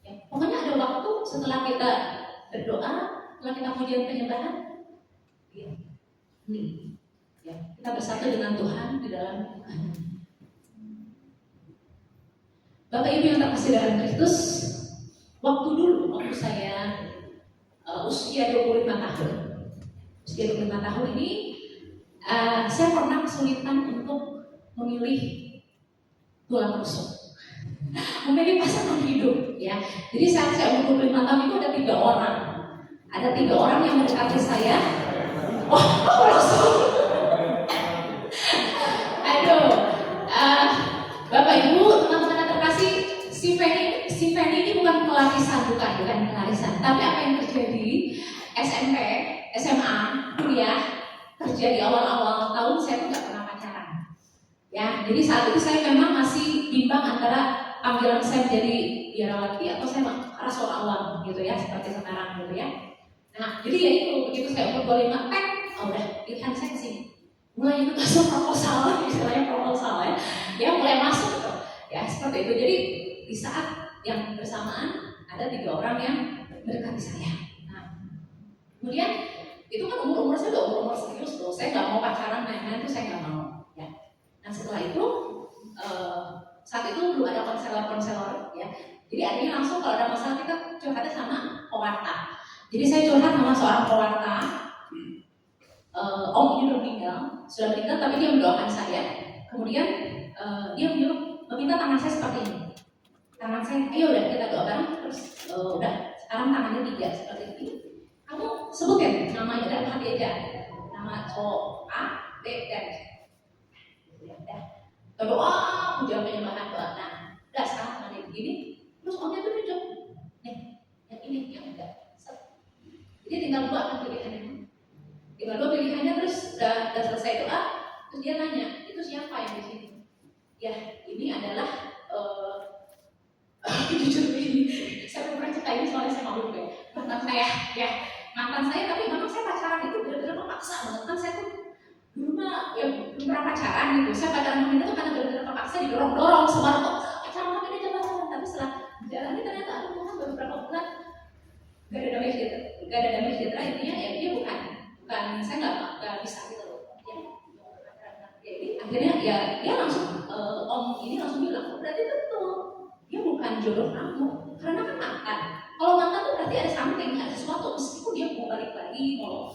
Ya, pokoknya ada waktu setelah kita berdoa, setelah kita pujian penyembahan, ya, nih, ya, kita bersatu dengan Tuhan di dalam Bapak Ibu yang terkasih dalam Kristus. Waktu dulu, waktu saya usia 25 tahun, usia 25 tahun ini, saya pernah kesulitan untuk memilih tulang rusuk, memilih pasangan hidup, ya. Jadi saat saya umur 25 tahun itu ada 3 orang yang mendekati saya. Langsung. Aduh, si Fanny ini bukan pelarisan, bukan pelarisan. Tapi apa yang terjadi SMP, SMA, kuliah, kerja di awal-awal tahun saya tuh nggak pernah pacaran. Ya, jadi saat itu saya memang masih bimbang antara panggilan saya menjadi biarawati atau saya rasul awam gitu ya, seperti sekarang gitu ya. Nah, jadi ya itu begitu saya umur 25, udah pilihan saya kesini. Mulai itu masuk proposal, istilahnya proposal ya. Ya mulai masuk gitu. Ya seperti itu. Jadi di saat yang bersamaan ada 3 orang yang mendekati saya. Nah, kemudian itu kan umur saya udah umur serius tuh. Saya nggak mau pacaran main-main tuh saya nggak mau. Ya. Nah setelah itu saat itu belum ada konselor ya. Jadi artinya langsung kalau ada masalah kita curhatnya sama pewarta. Jadi saya curhat sama seorang pewarta. Om ini sudah meninggal tapi dia mendoakan saya. Kemudian dia meminta tangan saya seperti ini. Tangan saya, ayo udah kita doa bareng. Terus udah sekarang tangannya 3 seperti ini. Kamu sebutin namanya dalam hati aja. Nama cowok A, B, dan C. Kita doa, puja penyembahan doa. Nah, udah sekarang tangannya begini. Terus omnya tuh tunjuk. Nih, yang ini, yang enggak. Jadi tinggal 2 kan pilihannya. Tinggal 2 pilihannya terus udah selesai doa. Terus dia nanya, itu siapa yang di sini? Ya, ini adalah jujur ini. Saya pernah cerita ini soalnya saya malu deh. Mantan saya, ya mantan saya, tapi memang saya pacaran itu benar-benar memaksa banget. Kan saya tuh dulu mah ya belum pernah pacaran gitu. Saya pacaran sama dia tuh karena benar-benar terpaksa didorong-dorong sama orang. Pacaran sama dia jangan pacaran. Tapi setelah jalan ternyata ada Tuhan beberapa bulan gak ada damai sejahtera, intinya ya dia bukan saya nggak bisa gitu loh. Jadi akhirnya ya dia langsung om ini langsung bilang, berarti betul dia bukan jodoh kamu karena kan mantan. Kalau mantan tuh berarti ada something, ada sesuatu, meskipun dia mau balik lagi, mau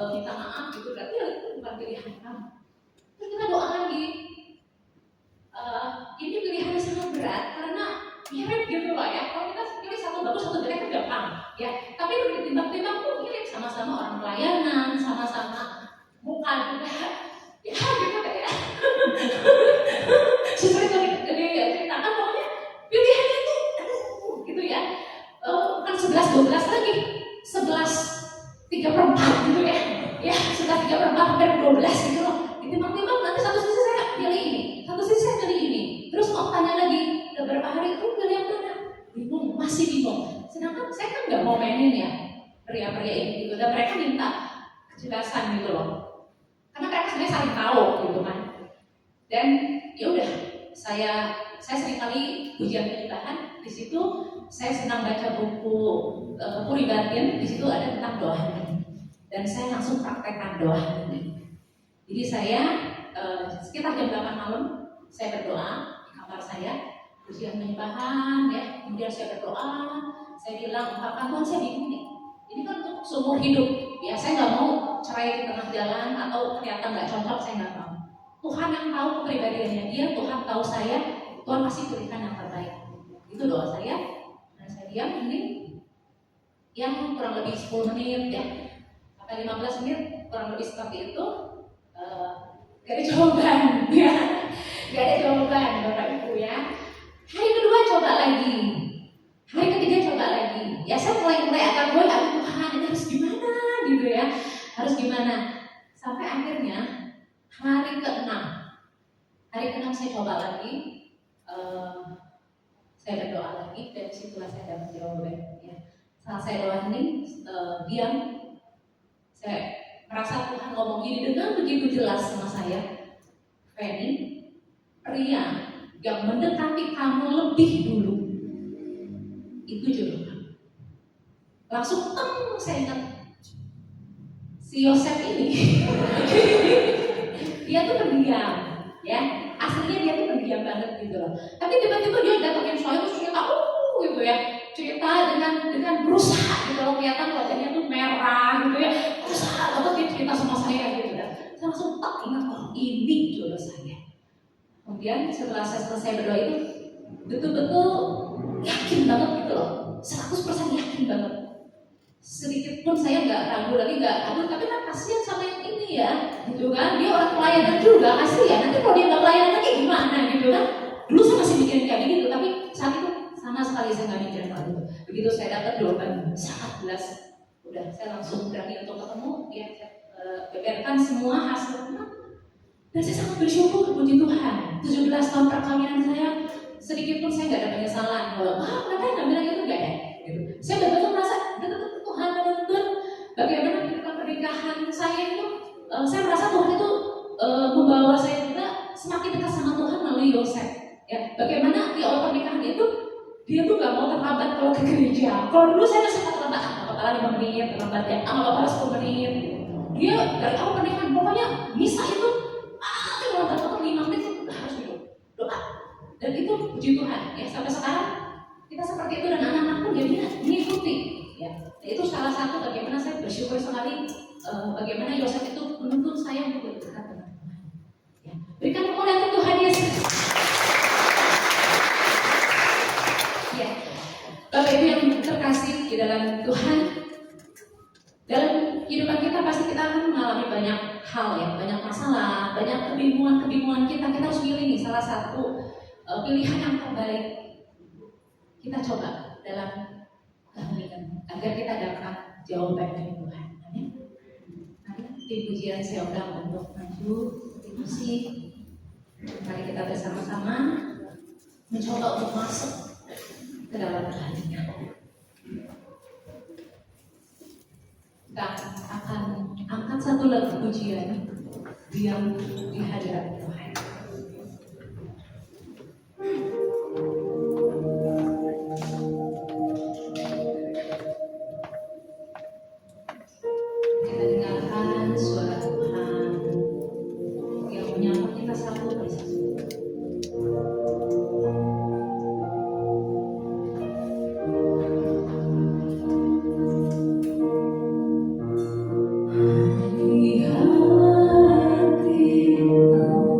minta maaf gitu, berarti ya itu bukan pilihan kamu. Terus kita doa lagi. Ini pilihannya sangat berat karena mirip gitu lah ya. Kalau kita pilih satu bagus satu jelek kan gampang ya. Tapi timbang-timbang tuh mirip, sama-sama orang pelayanan, sama-sama muka juga ya gitu ya. Seperti jadi ceritakan pokoknya pilihannya tuh gitu ya. Bukan 11-12 lagi, 11-3/4 gitu ya. Ya 11-3/4 hampir 12 gitu loh. Timbang-timbang nanti satu sisi saya pilih ini, satu sisi saya pilih ini. Terus om tanya lagi, udah berapa hari itu pilih yang mana? Bingung, masih bingung. Sedangkan saya kan nggak mau mainin ya pria-pria ini gitu. Dan mereka minta kejelasan gitu loh. Karena mereka sebenarnya saling tahu gitu kan. Dan ya udah, saya sering kali ujian penyembahan. Di situ saya senang baca buku Puri Batin. Di situ ada tentang doa hening. Dan saya langsung praktekkan doa hening. Jadi saya sekitar jam 8 malam saya berdoa di kamar saya, ujian penyembahan ya. Kemudian saya berdoa, saya bilang, ungkapkan Tuhan saya bingung nih. Ini kan untuk seumur hidup ya, saya nggak mau cerai di tengah jalan atau ternyata nggak cocok, saya nggak mau. Tuhan yang tahu kepribadiannya dia, Tuhan tahu saya, Tuhan pasti berikan yang terbaik. Itu doa saya. Dan saya diam ini yang kurang lebih 10 menit ya, sampai 15 menit kurang lebih seperti itu. Gak ada jawaban ya, gak ada jawaban Bapak Ibu ya. Hari kedua coba lagi, hari ketiga coba lagi. Ya saya mulai agak boy, aduh Tuhan ini harus gimana gitu ya, harus gimana. Sampai akhirnya hari ke-6 saya coba lagi, saya berdoa lagi dan disitulah saya dapat jawaban. Ya. Saat saya doa ini diam, saya merasa Tuhan ngomong gini dengan begitu jelas sama saya, Fanny, pria yang mendekati kamu lebih dulu itu jodoh kamu. Langsung saya ingat si Yosef ini dia tuh pendiam ya, aslinya dia tuh pendiam banget gitu loh. Tapi tiba-tiba dia datangin saya terus cerita gitu ya, cerita dengan berusaha gitu loh, kelihatan wajahnya tuh merah gitu ya, berusaha banget dia cerita sama saya gitu ya. Saya langsung ingat, oh ini jodoh saya. Kemudian setelah saya selesai berdoa itu betul-betul yakin banget gitu loh, 100% yakin banget. Sedikit pun saya nggak ragu lagi, tapi kan kasihan sama yang ini ya gitu kan, dia orang pelayanan juga, kasihan nanti kalau dia nggak pelayanan lagi gimana gitu kan. Dulu saya masih mikirin kayak gitu, tapi saat itu sama sekali saya nggak mikirin hal itu. Begitu saya dapat jawaban sangat jelas, udah saya langsung berani untuk ketemu, ya beberkan semua hasilnya. Dan saya sangat bersyukur, puji Tuhan. 17 tahun perkawinan saya, sedikit pun saya nggak ada penyesalan. Kenapa nggak bilang itu nggak ada? Gitu. Saya betul-betul merasa dekat Tuhan, menuntun bagaimana kehidupan pernikahan saya itu. Saya merasa Tuhan itu membawa saya juga semakin dekat sama Tuhan melalui Yosef. Ya, bagaimana di awal pernikahan itu dia tuh gak mau terlambat kalau ke gereja. Kalau dulu saya masih terlambat, apa-apa 5 menit terlambat ya, apa-apa 10 menit. Dia dari awal pernikahan pokoknya misa itu kalau terlambat 5 menit itu harus doa. Dan itu puji Tuhan ya, sampai sekarang kita seperti itu dan anak-anak pun jadinya mengikuti. Ya, itu salah satu bagaimana saya bersyukur sekali bagaimana Yosef itu menuntun saya untuk dekat dengan Tuhan. Ya, berikan kemuliaan untuk Tuhan Yesus. Ya, Bapak Ibu yang terkasih di dalam Tuhan, dalam kehidupan kita pasti kita akan mengalami banyak hal ya, banyak masalah, banyak kebingungan kita. Kita harus pilih nih salah satu pilihan yang terbaik. Kita coba dalam kehamilan agar kita dapat jawaban dari Tuhan. Amin. Mari di pujian saya undang untuk maju di musik. Mari kita bersama-sama mencoba untuk masuk ke dalam kehadiran. Kita akan angkat satu lagu pujian yang di hadirat Tuhan. Kita dengarkan suara Tuhan yang menyapa kita satu persatu. Hati-hatiku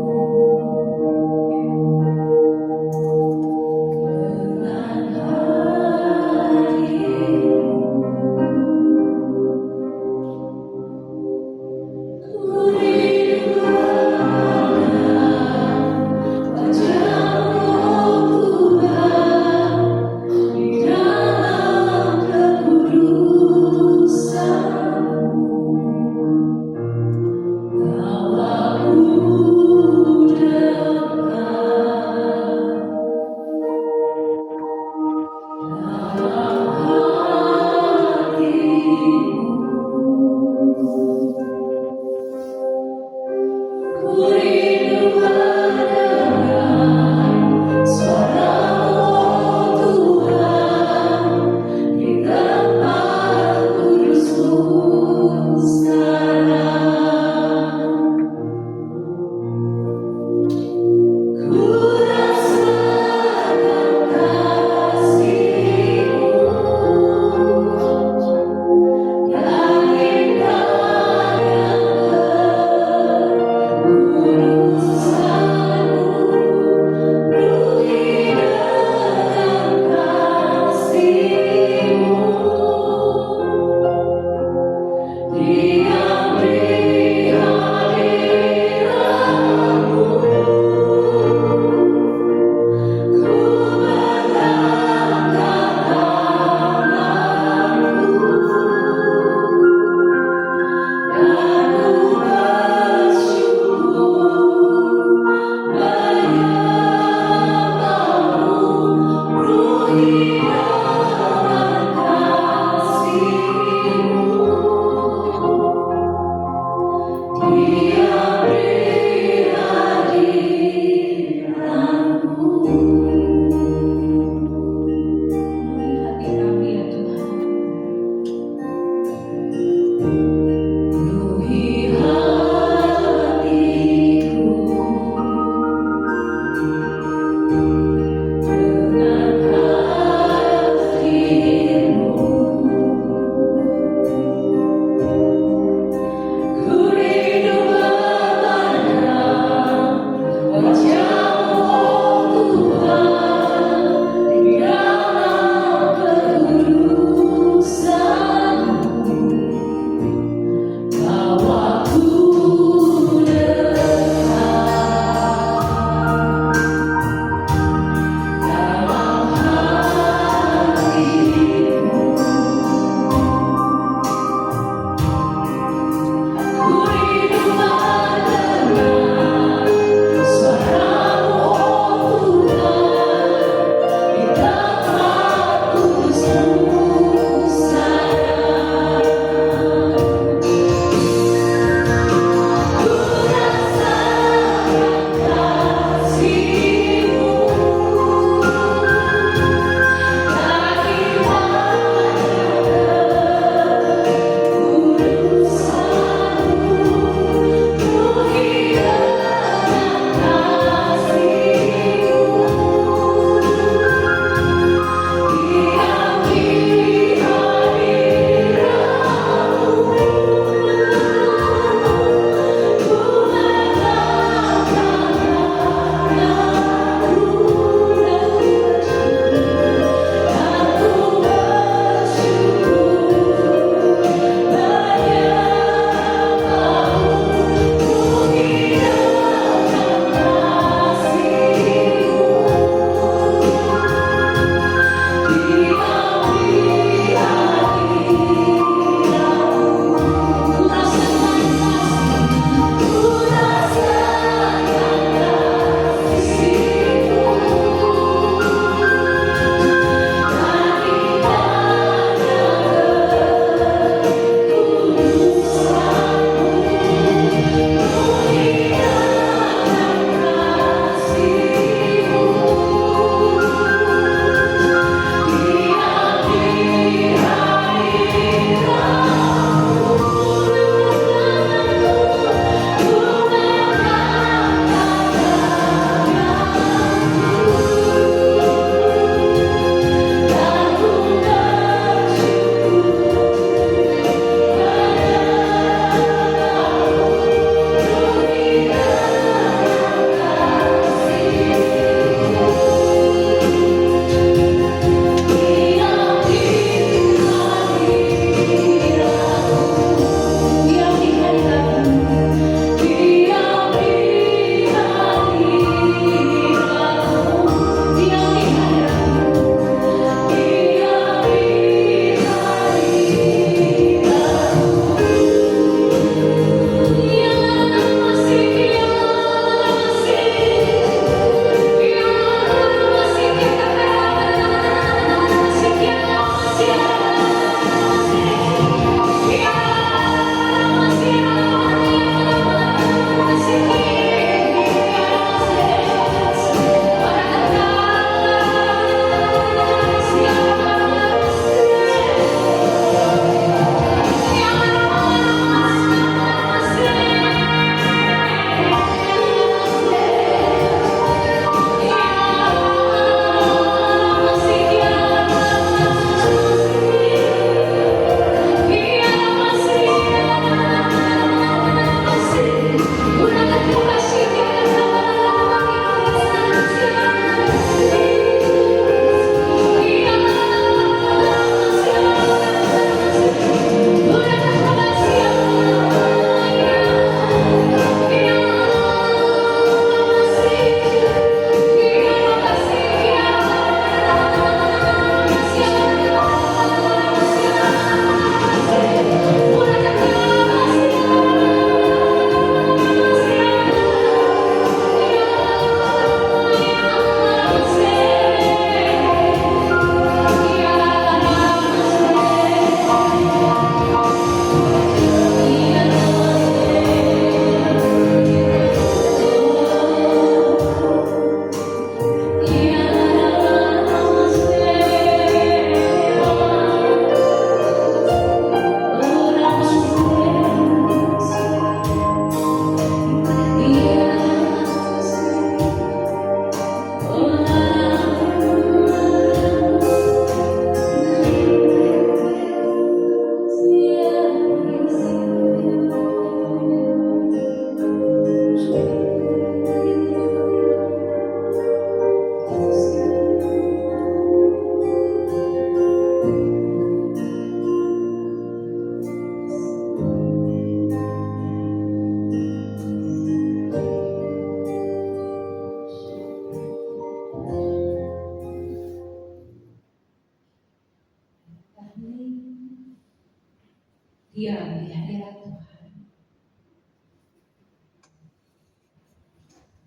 Diam di hadirat Tuhan.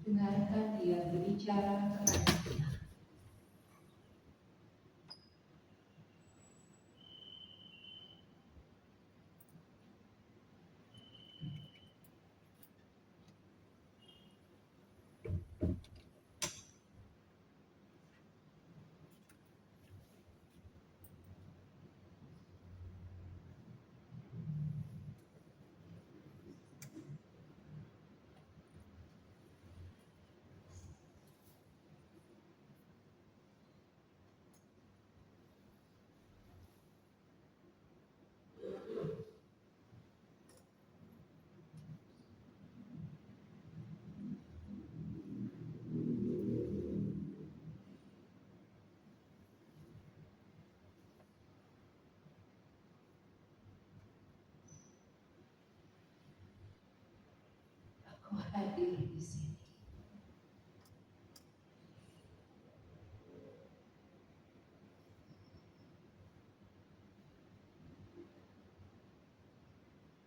Dengarkan Dia berbicara kepada kita. Aku hadir di sini.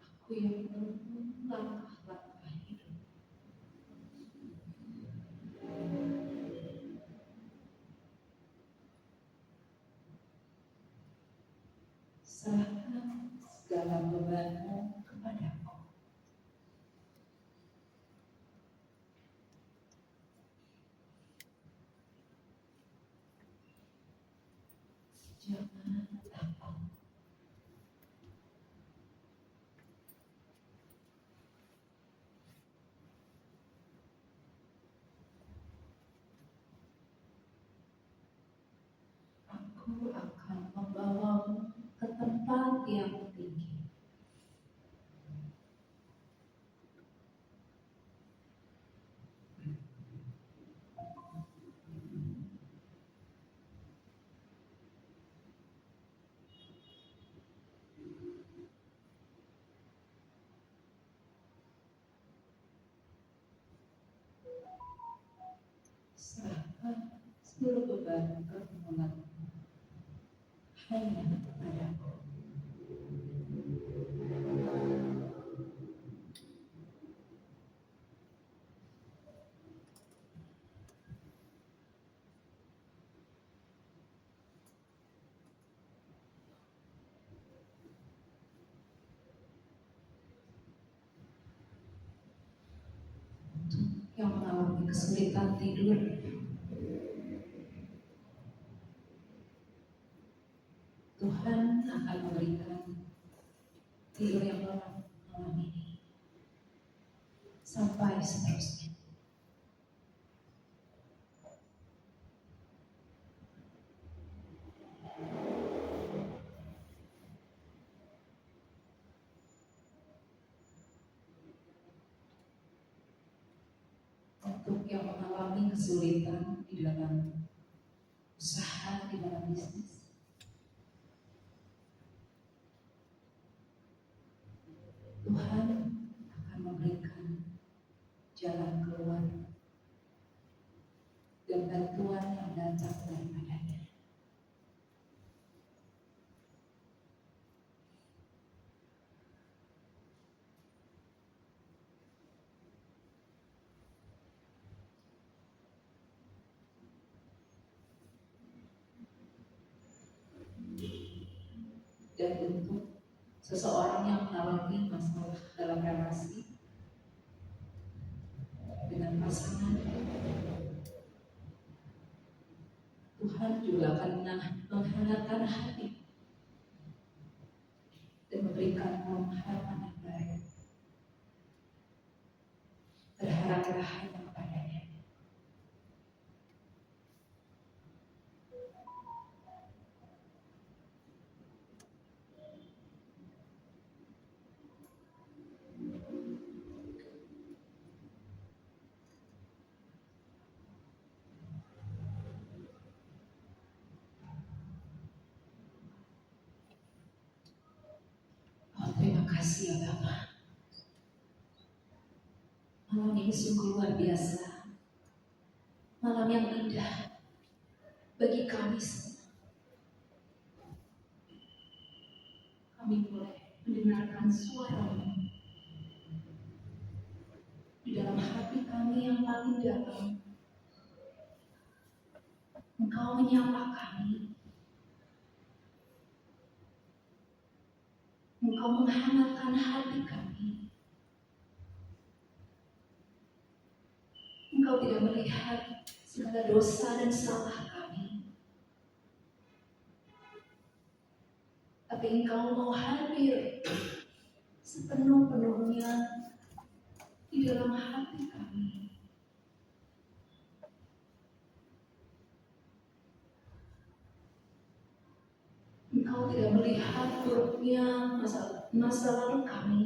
Aku yang menuntun langkah-langkah hidup. Serahkan segala bebanmu kepadaku. Jangan takut. Aku akan membawamu ke tempat yang tinggi. Serahkan seluruh beban pergumulanmu hanya kepadaku. Untuk yang mengalami kesulitan tidur, Tuhan akan memberikan tidur yang lelap malam ini sampai seterusnya. Untuk yang mengalami kesulitan di dalam usaha, di dalam bisnis, Tuhan akan memberikan jalan keluar dan bantuan yang datang daripadanya. Dan untuk seseorang yang mengalami masalah dalam relasi dengan pasangan, Tuhan juga akan menghangatkan hati dan memberikan harapan yang baik. Berharaplah hanya kepadanya. Oh, terima kasih ya Bapa. Malam ini sungguh luar biasa. Malam yang indah bagi kami semua. Kami boleh mendengarkan suara-Mu di dalam hati kami yang paling dalam. Engkau menyapa kami, Engkau menghangatkan hati kami. Engkau tidak melihat segala dosa dan salah kami, tapi Engkau mau hadir sepenuh-penuhnya di dalam hati kami. Engkau tidak melihat buruknya masa lalu kami,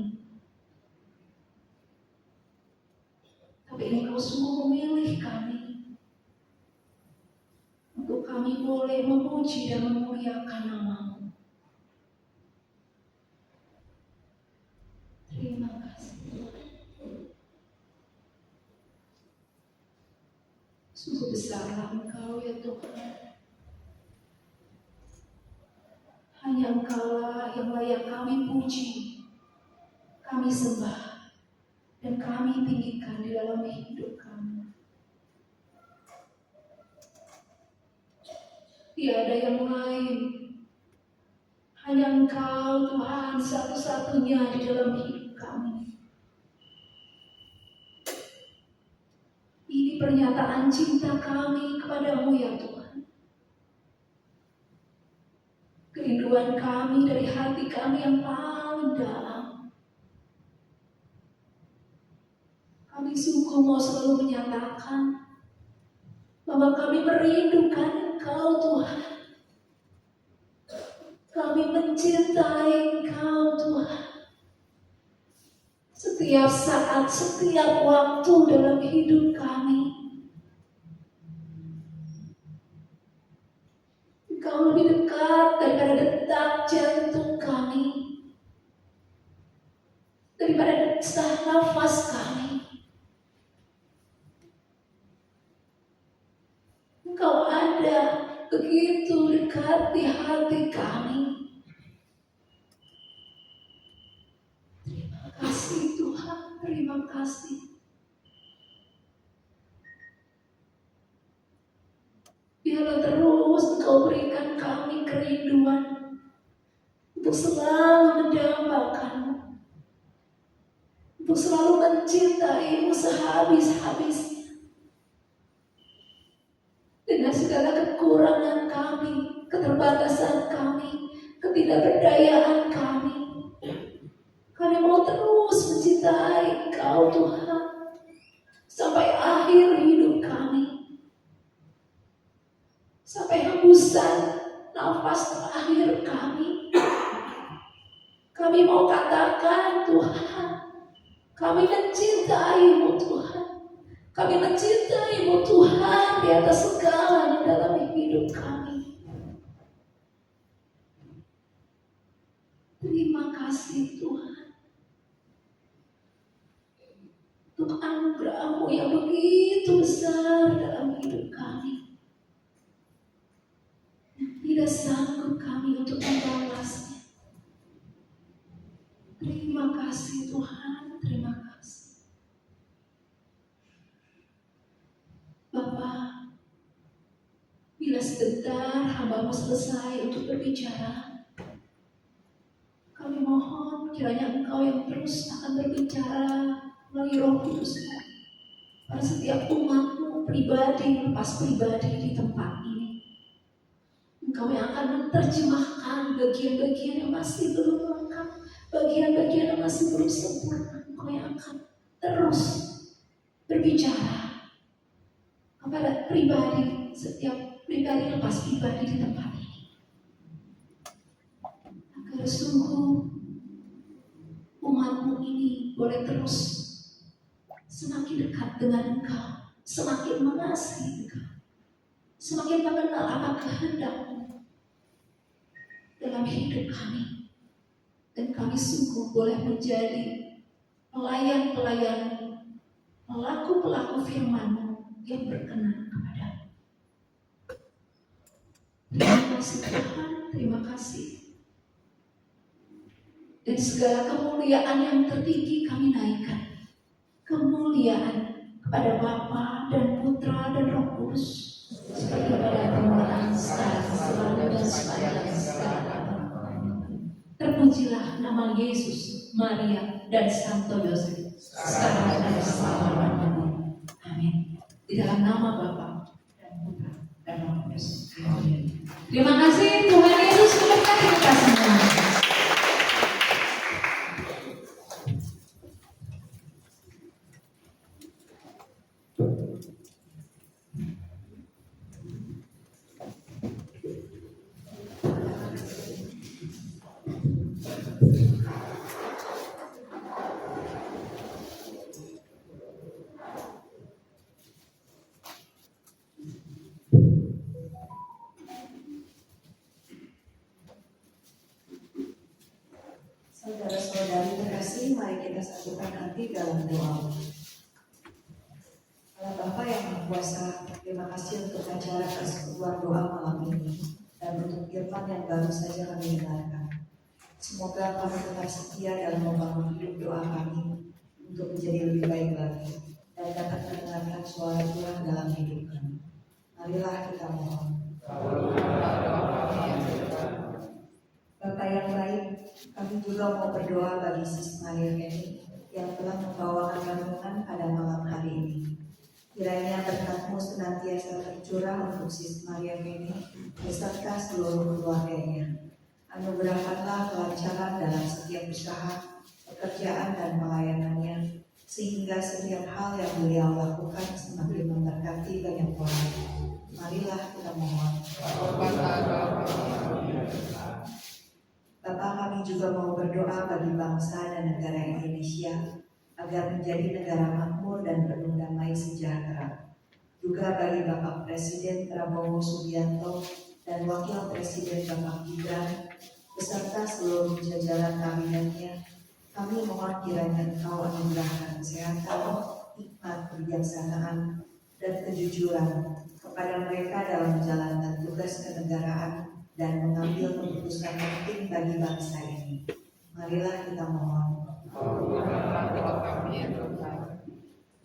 tapi Engkau sungguh memilih kami untuk kami boleh memuji dan memuliakan nama-Mu. Terima kasih. Sungguh besarlah Engkau ya Tuhan. Hanya Engkaulah yang layak kami puji, kami sembah, dan kami tinggikan di dalam hidup kami. Tiada yang lain, hanya Engkau Tuhan satu-satunya di dalam hidup kami. Ini pernyataan cinta kami kepadamu ya Tuhan. Kerinduan kami dari hati kami yang paling dalam. Kami sungguh mau selalu menyatakan bahwa kami merindukan Engkau Tuhan. Kami mencintai Engkau Tuhan. Setiap saat, setiap waktu dalam hidup kami. Engkau lebih dekat daripada detak jantung kami, daripada detak nafas kami. Engkau ada begitu dekat di hati kami. Terima kasih Tuhan, terima kasih. Biarlah terus Engkau berikan kami kerinduan untuk selalu mendambakan-Mu, untuk selalu mencintai-Mu sehabis-habisnya. Dengan segala kekurangan kami, keterbatasan kami, ketidakberdayaan kami, kami mau terus mencintai Engkau Tuhan sampai akhir hidup kami. Sampai hembusan nafas terakhir kami. Kami mau katakan Tuhan, kami mencintai-Mu Tuhan. Kami mencintai-Mu Tuhan di atas segalanya dalam hidup kami. Terima kasih Tuhan untuk anugerah-Mu yang begitu besar dalam hidup kami. Tidak sanggup kami untuk membalasnya. Terima kasih Tuhan, terima kasih. Bapa, bila sebentar hamba-Mu selesai untuk berbicara, kami mohon kiranya Engkau yang terus akan berbicara melalui Roh Kudus-Mu pada setiap umat-Mu pribadi lepas pribadi di tempat ini. Engkau yang akan menerjemahkan bagian-bagian yang masih belum lengkap, bagian-bagian yang masih belum sempurna. Engkau yang akan terus berbicara kepada pribadi, setiap pribadi lepas pribadi di tempat ini. Agar sungguh umat-Mu ini boleh terus semakin dekat dengan Engkau, semakin mengasihi Engkau, semakin mengenal apa kehendak-Mu dalam hidup kami, dan kami sungguh boleh menjadi pelayan-pelayan-Mu, pelaku-pelaku firman-Mu yang berkenan kepada-Mu. Terima kasih Tuhan, terima kasih. Dan segala kemuliaan yang tertinggi kami naikkan. Kemuliaan kepada Bapa dan Putra dan Roh Kudus, seperti pada permulaan sekarang, selalu dan sepanjang segala. Terpujilah nama Yesus, Maria, dan Santo Yosef, sekarang dan selama-lamanya. Amin. Di dalam nama Bapa dan Putra dan Roh Kudus. Amin. Terima kasih, Tuhan Yesus memberkati kita semua. Saudara-saudari terkasih, mari kita satukan hati dalam doa. Allah Bapa yang Maha Kuasa, terima kasih untuk acara persekutuan doa malam ini dan untuk firman yang baru saja kami dengarkan. Semoga kami tetap setia dalam membangun hidup doa kami untuk menjadi lebih baik lagi dan dapat mendengarkan suara Tuhan dalam hidup kami. Marilah kita mohon. Bapa yang baik, kami juga mau berdoa bagi Sis Maria Kenny yang telah membawakan renungan pada malam hari ini. Kiranya berkat-Mu senantiasa tercurah untuk Sis Maria Kenny beserta seluruh keluarganya. Anugerahkanlah kelancaran dalam setiap usaha, pekerjaan dan pelayanannya, sehingga setiap hal yang beliau lakukan semakin memberkati banyak orang. Marilah kita mohon. Bapak, kami juga mau berdoa bagi bangsa dan negara Indonesia agar menjadi negara makmur dan penuh damai sejahtera. Juga bagi Bapak Presiden Prabowo Subianto dan Wakil Presiden Bapak Gibran beserta seluruh jajaran kabinetnya, kami mohon kiranya Engkau anugerahkan kesehatan, hikmat, kebijaksanaan, dan kejujuran kepada mereka dalam menjalankan tugas kenegaraan dan mengambil keputusan penting bagi bangsa ini. Marilah kita mohon.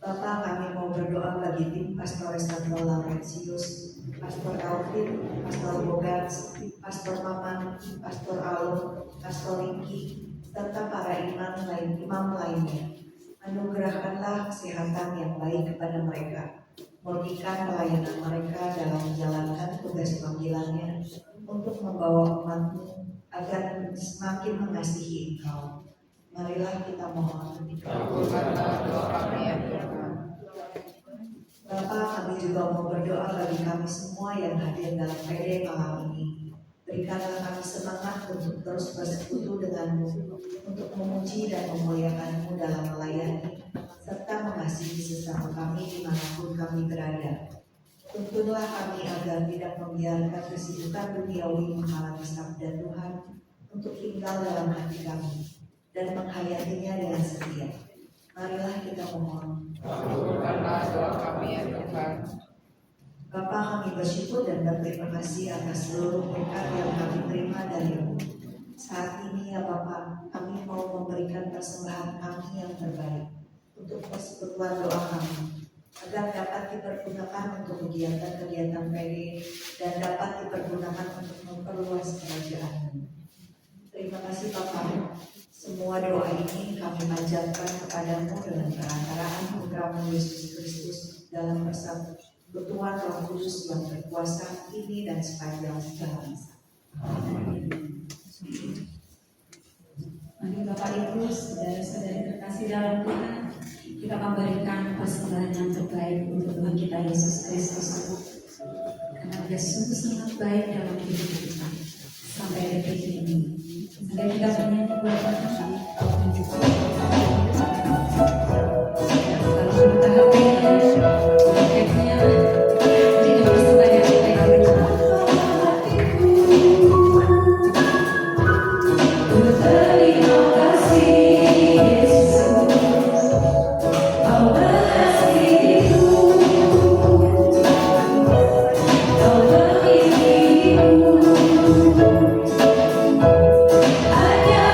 Bapak, kami mau berdoa bagi tim Pastor Sandro Laurentius, Pastor Alvin, Pastor Bogans, Pastor Maman, Pastor Alun, Pastor Riki, serta para imam lainnya. Anugerahkanlah kesehatan yang baik kepada mereka. Murnikan pelayanan mereka dalam menjalankan tugas panggilannya untuk membawa umat-Mu agar semakin mengasihi Engkau. Marilah kita mohon. Bapak, kami juga mau berdoa bagi kami semua yang hadir dalam PD malam ini. Berikanlah kami semangat untuk terus bersekutu dengan-Mu, untuk memuji dan memuliakan-Mu dalam melayani, serta mengasihi sesama kami dimanapun kami berada. Tuntunlah kami agar tidak membiarkan kesibukan duniawi menghalangi sabda Tuhan untuk tinggal dalam hati kami dan menghayatinya dengan setia. Marilah kita mohon. Bapa, kami bersyukur dan berterima kasih atas seluruh berkat yang kami terima dari-Mu. Saat ini ya Bapa, kami mau memberikan persembahan kami yang terbaik untuk persekutuan doa kami, agar dapat dipergunakan untuk kegiatan-kegiatan PD dan dapat dipergunakan untuk memperluas kerajaan-Mu. Terima kasih Bapa. Semua doa ini kami panjatkan kepadamu dengan perantaraan Putra-Mu Yesus Kristus dalam persekutuan Roh Kudus yang berkuasa kini dan sepanjang segala masa. Mari Bapak Ibu, saudara-saudari terkasih dalam Tuhan, kita memberikan persembahan yang terbaik untuk Tuhan kita Yesus Kristus, karena Dia sungguh sangat baik dalam hidup kita sampai detik ini. Sampai kita bernyanyi buat Tuhan. Kalau kita hatinya, jika persembahan kita terima kasih Yesus, kau mengasihiku, kau memilikiku, hanya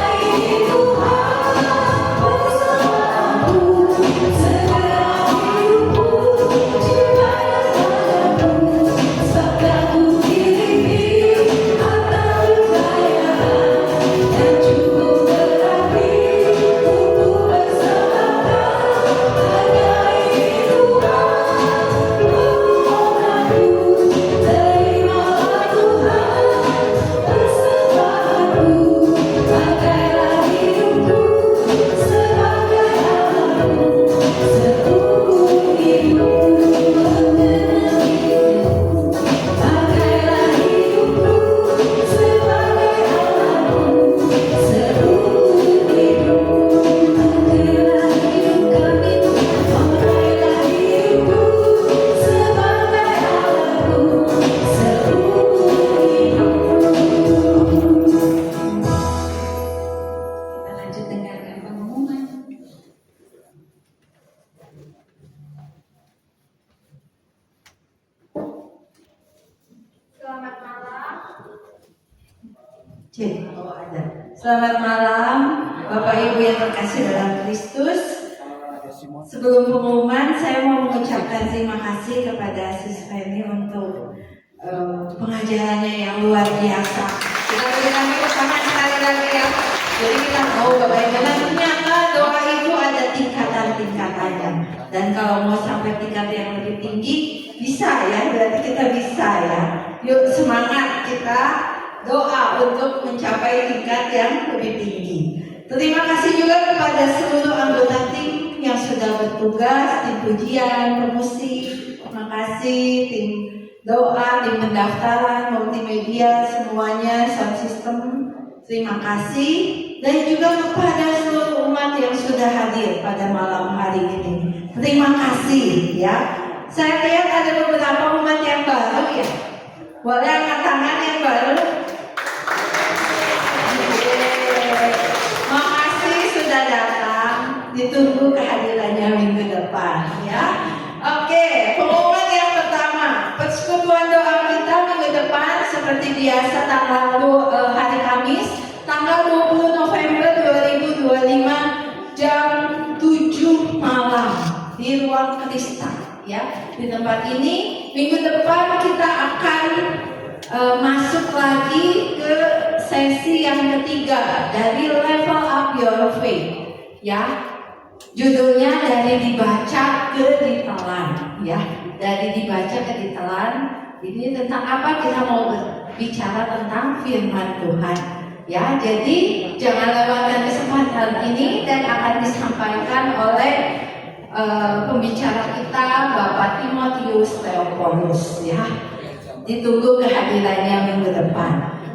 Cik, oh ada. Selamat malam, Bapak Ibu yang terkasih dalam Kristus. Sebelum pengumuman, saya mau mengucapkan terima kasih kepada Sis Feni untuk pengajarannya yang luar biasa. Kita berikan tepuk tangan sekali lagi ya. Jadi kita tahu Bapak Ibu, dan ternyata doa itu ada tingkatan-tingkatannya. Dan kalau mau sampai tingkat yang lebih tinggi, bisa ya, berarti kita bisa ya. Yuk semangat kita doa untuk mencapai tingkat yang lebih tinggi. Terima kasih juga kepada seluruh anggota tim yang sudah bertugas, tim pujian, pemusik, terima kasih, tim doa, tim pendaftaran, multimedia, semuanya, sound system, terima kasih. Dan juga kepada seluruh umat yang sudah hadir pada malam hari ini, terima kasih ya. Saya lihat ada beberapa umat yang baru ya. Boleh angkat tangan yang baru? Makasih sudah datang. Ditunggu kehadirannya minggu depan ya. Oke, pengumuman yang pertama, persekutuan doa kita minggu depan seperti biasa tanggal hari Kamis, tanggal 20 November 2025 jam 7 malam di ruang Krista ya. Di tempat ini minggu depan kita akan masuk lagi ke sesi yang ketiga dari Level Up Your Faith ya. Judulnya dari dibaca ke ditelan ya. Dari dibaca ke ditelan. Ini tentang apa? Kita mau berbicara tentang firman Tuhan ya. Jadi jangan lewatkan kesempatan ini dan akan disampaikan oleh pembicara kita Bapak Timotius Theophilus ya. Ditunggu kehadirannya minggu depan.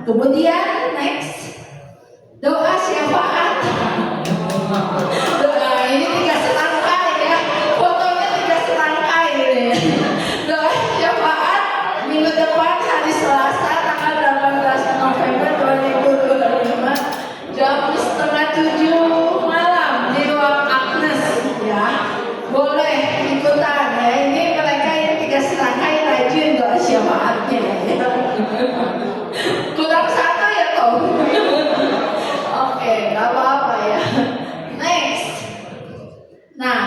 Kemudian next, doa syafaat. Doa ini 3 serangkai ya. Fotonya 3 serangkai ini. Doa syafaat minggu depan hari Selasa tanggal 18 November 2025 jam 6:30 malam di ruang Agnes ya. Boleh ikutan ya. Ini mereka yang 3 serangkai rajin doa syafaatnya ya. Kurang 1 ya toh. Oke, gak apa-apa ya. Next. Nah,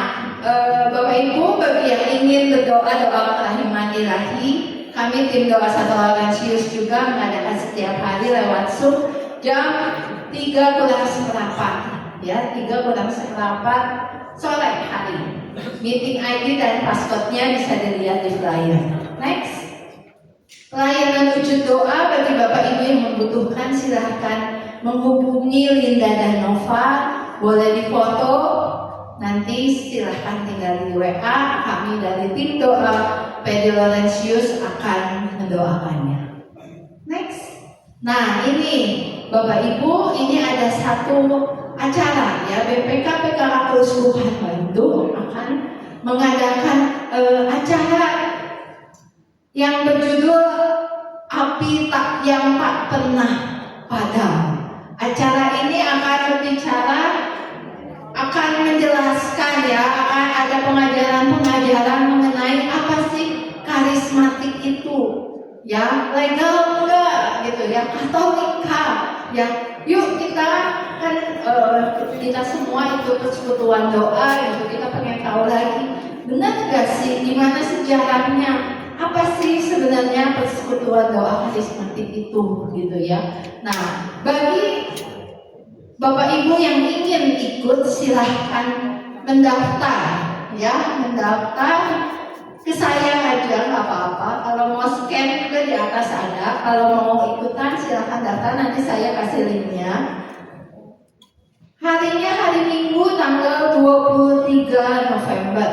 Bapak Ibu bagi yang ingin berdoa doa kerahiman ilahi, kami tim doa Satu Laurentius juga mengadakan setiap hari lewat Zoom jam 3:15 ya, 3:15 sore hari. Meeting ID dan passwordnya bisa dilihat di flyer. Next. Pelayanan wujud doa bagi Bapak Ibu yang membutuhkan silahkan menghubungi Linda dan Nova. Boleh difoto, nanti silahkan tinggal di WA. Kami dari tim doa PD Laurentius akan mendoakannya. Next. Nah ini Bapak Ibu, ini ada satu acara ya, BPK PKK Keuskupan Bandung akan mengadakan acara yang berjudul Api yang tak pernah padam. Acara ini akan berbicara, akan menjelaskan ya, akan ada pengajaran-pengajaran mengenai apa sih karismatik itu ya, legal enggak gitu ya, katolikah ya. Yuk kita kan kita semua ikut persekutuan doa gitu, kita pengen tahu lagi benar gak sih gimana sejarahnya, apa sih sebenarnya persekutuan doa karismatik itu gitu ya. Nah bagi Bapak Ibu yang ingin ikut silahkan mendaftar ya, mendaftar ke saya aja nggak apa-apa. Kalau mau scan juga di atas ada. Kalau mau ikutan silahkan daftar, nanti saya kasih linknya. Harinya hari Minggu tanggal 23 November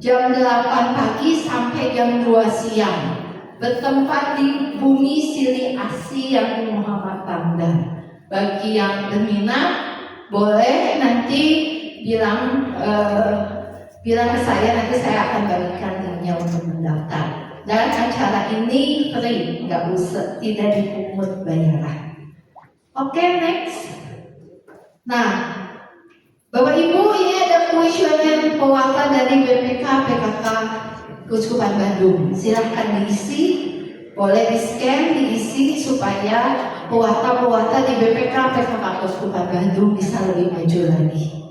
jam 8 pagi sampai jam 2 siang. Bertempat di Bumi Sili Asi yang di Muhammad Tanda. Bagi yang berminat boleh nanti bilang ke saya, nanti saya akan bagikan linknya untuk mendaftar. Dan acara ini free, nggak usah, tidak dipungut bayaran. Oke, next. Nah, Bapak Ibu, ini ada kuesioner pewakil dari BPK PKK Keuskupan Bandung. Silahkan diisi. Boleh di-scan, diisi supaya pewarta-pewarta di BPK Fakultas Hukum Bandung bisa lebih maju lagi.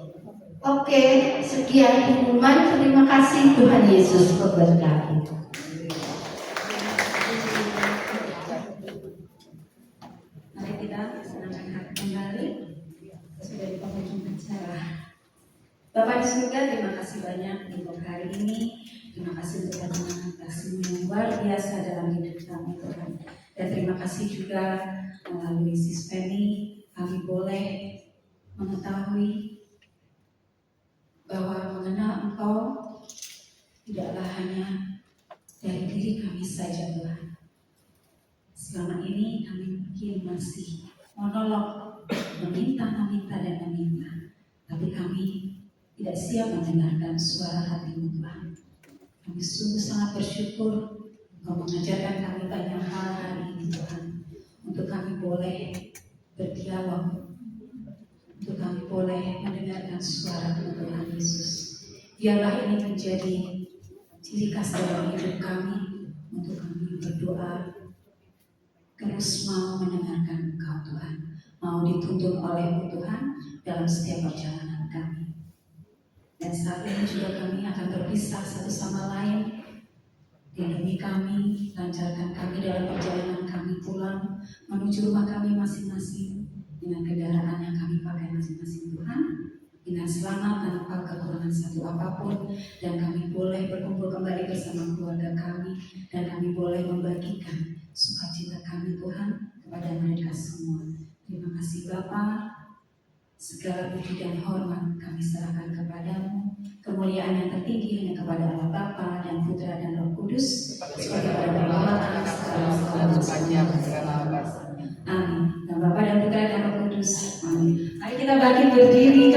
Oke, sekian pengumuman. Terima kasih, Tuhan Yesus memberkati. Mari kita senangkan hati kembali. Sudah di penghujung acara. Bapak di surga, terima kasih banyak untuk hari ini. Terima kasih untuk pertolongan kasih yang luar biasa dalam hidup kami, Tuhan. Dan terima kasih juga melalui Sis Penny, kami boleh mengetahui bahwa mengenal Engkau tidaklah hanya dari diri kami saja, Tuhan. Selama ini kami mungkin masih monolog, meminta, dan meminta. Tapi kami tidak siap mendengarkan suara hati-Mu, Tuhan. Kami sungguh sangat bersyukur Engkau mengajarkan kami banyak hal hari ini, Tuhan. Untuk kami boleh berdialog, untuk kami boleh mendengarkan suara Tuhan Yesus. Biarlah ini menjadi ciri khas dalam hidup kami, untuk kami berdoa terus mau mendengarkan Engkau, Tuhan. Mau dituntun oleh-Mu, Tuhan, dalam setiap perjalanan kami. Dan saat ini juga kami akan berpisah satu sama lain. Lindungi kami, lancarkan kami dalam perjalanan kami pulang menuju rumah kami masing-masing dengan kendaraan yang kami pakai masing-masing, Tuhan. Dengan selamat tanpa kekurangan satu apapun, dan kami boleh berkumpul kembali bersama keluarga kami, dan kami boleh membagikan sukacita kami, Tuhan, kepada mereka semua. Terima kasih Bapa. Segala puji dan hormat kami serahkan kepadamu. Kemuliaan yang tertinggi hanya kepada Allah Bapa dan Putra dan Roh Kudus, sebagai pada permulaan sekarang sepanjang segala abad. Amin. Dan Bapa dan Putra dan Roh Kudus. Amin. Mari kita bangkit berdiri.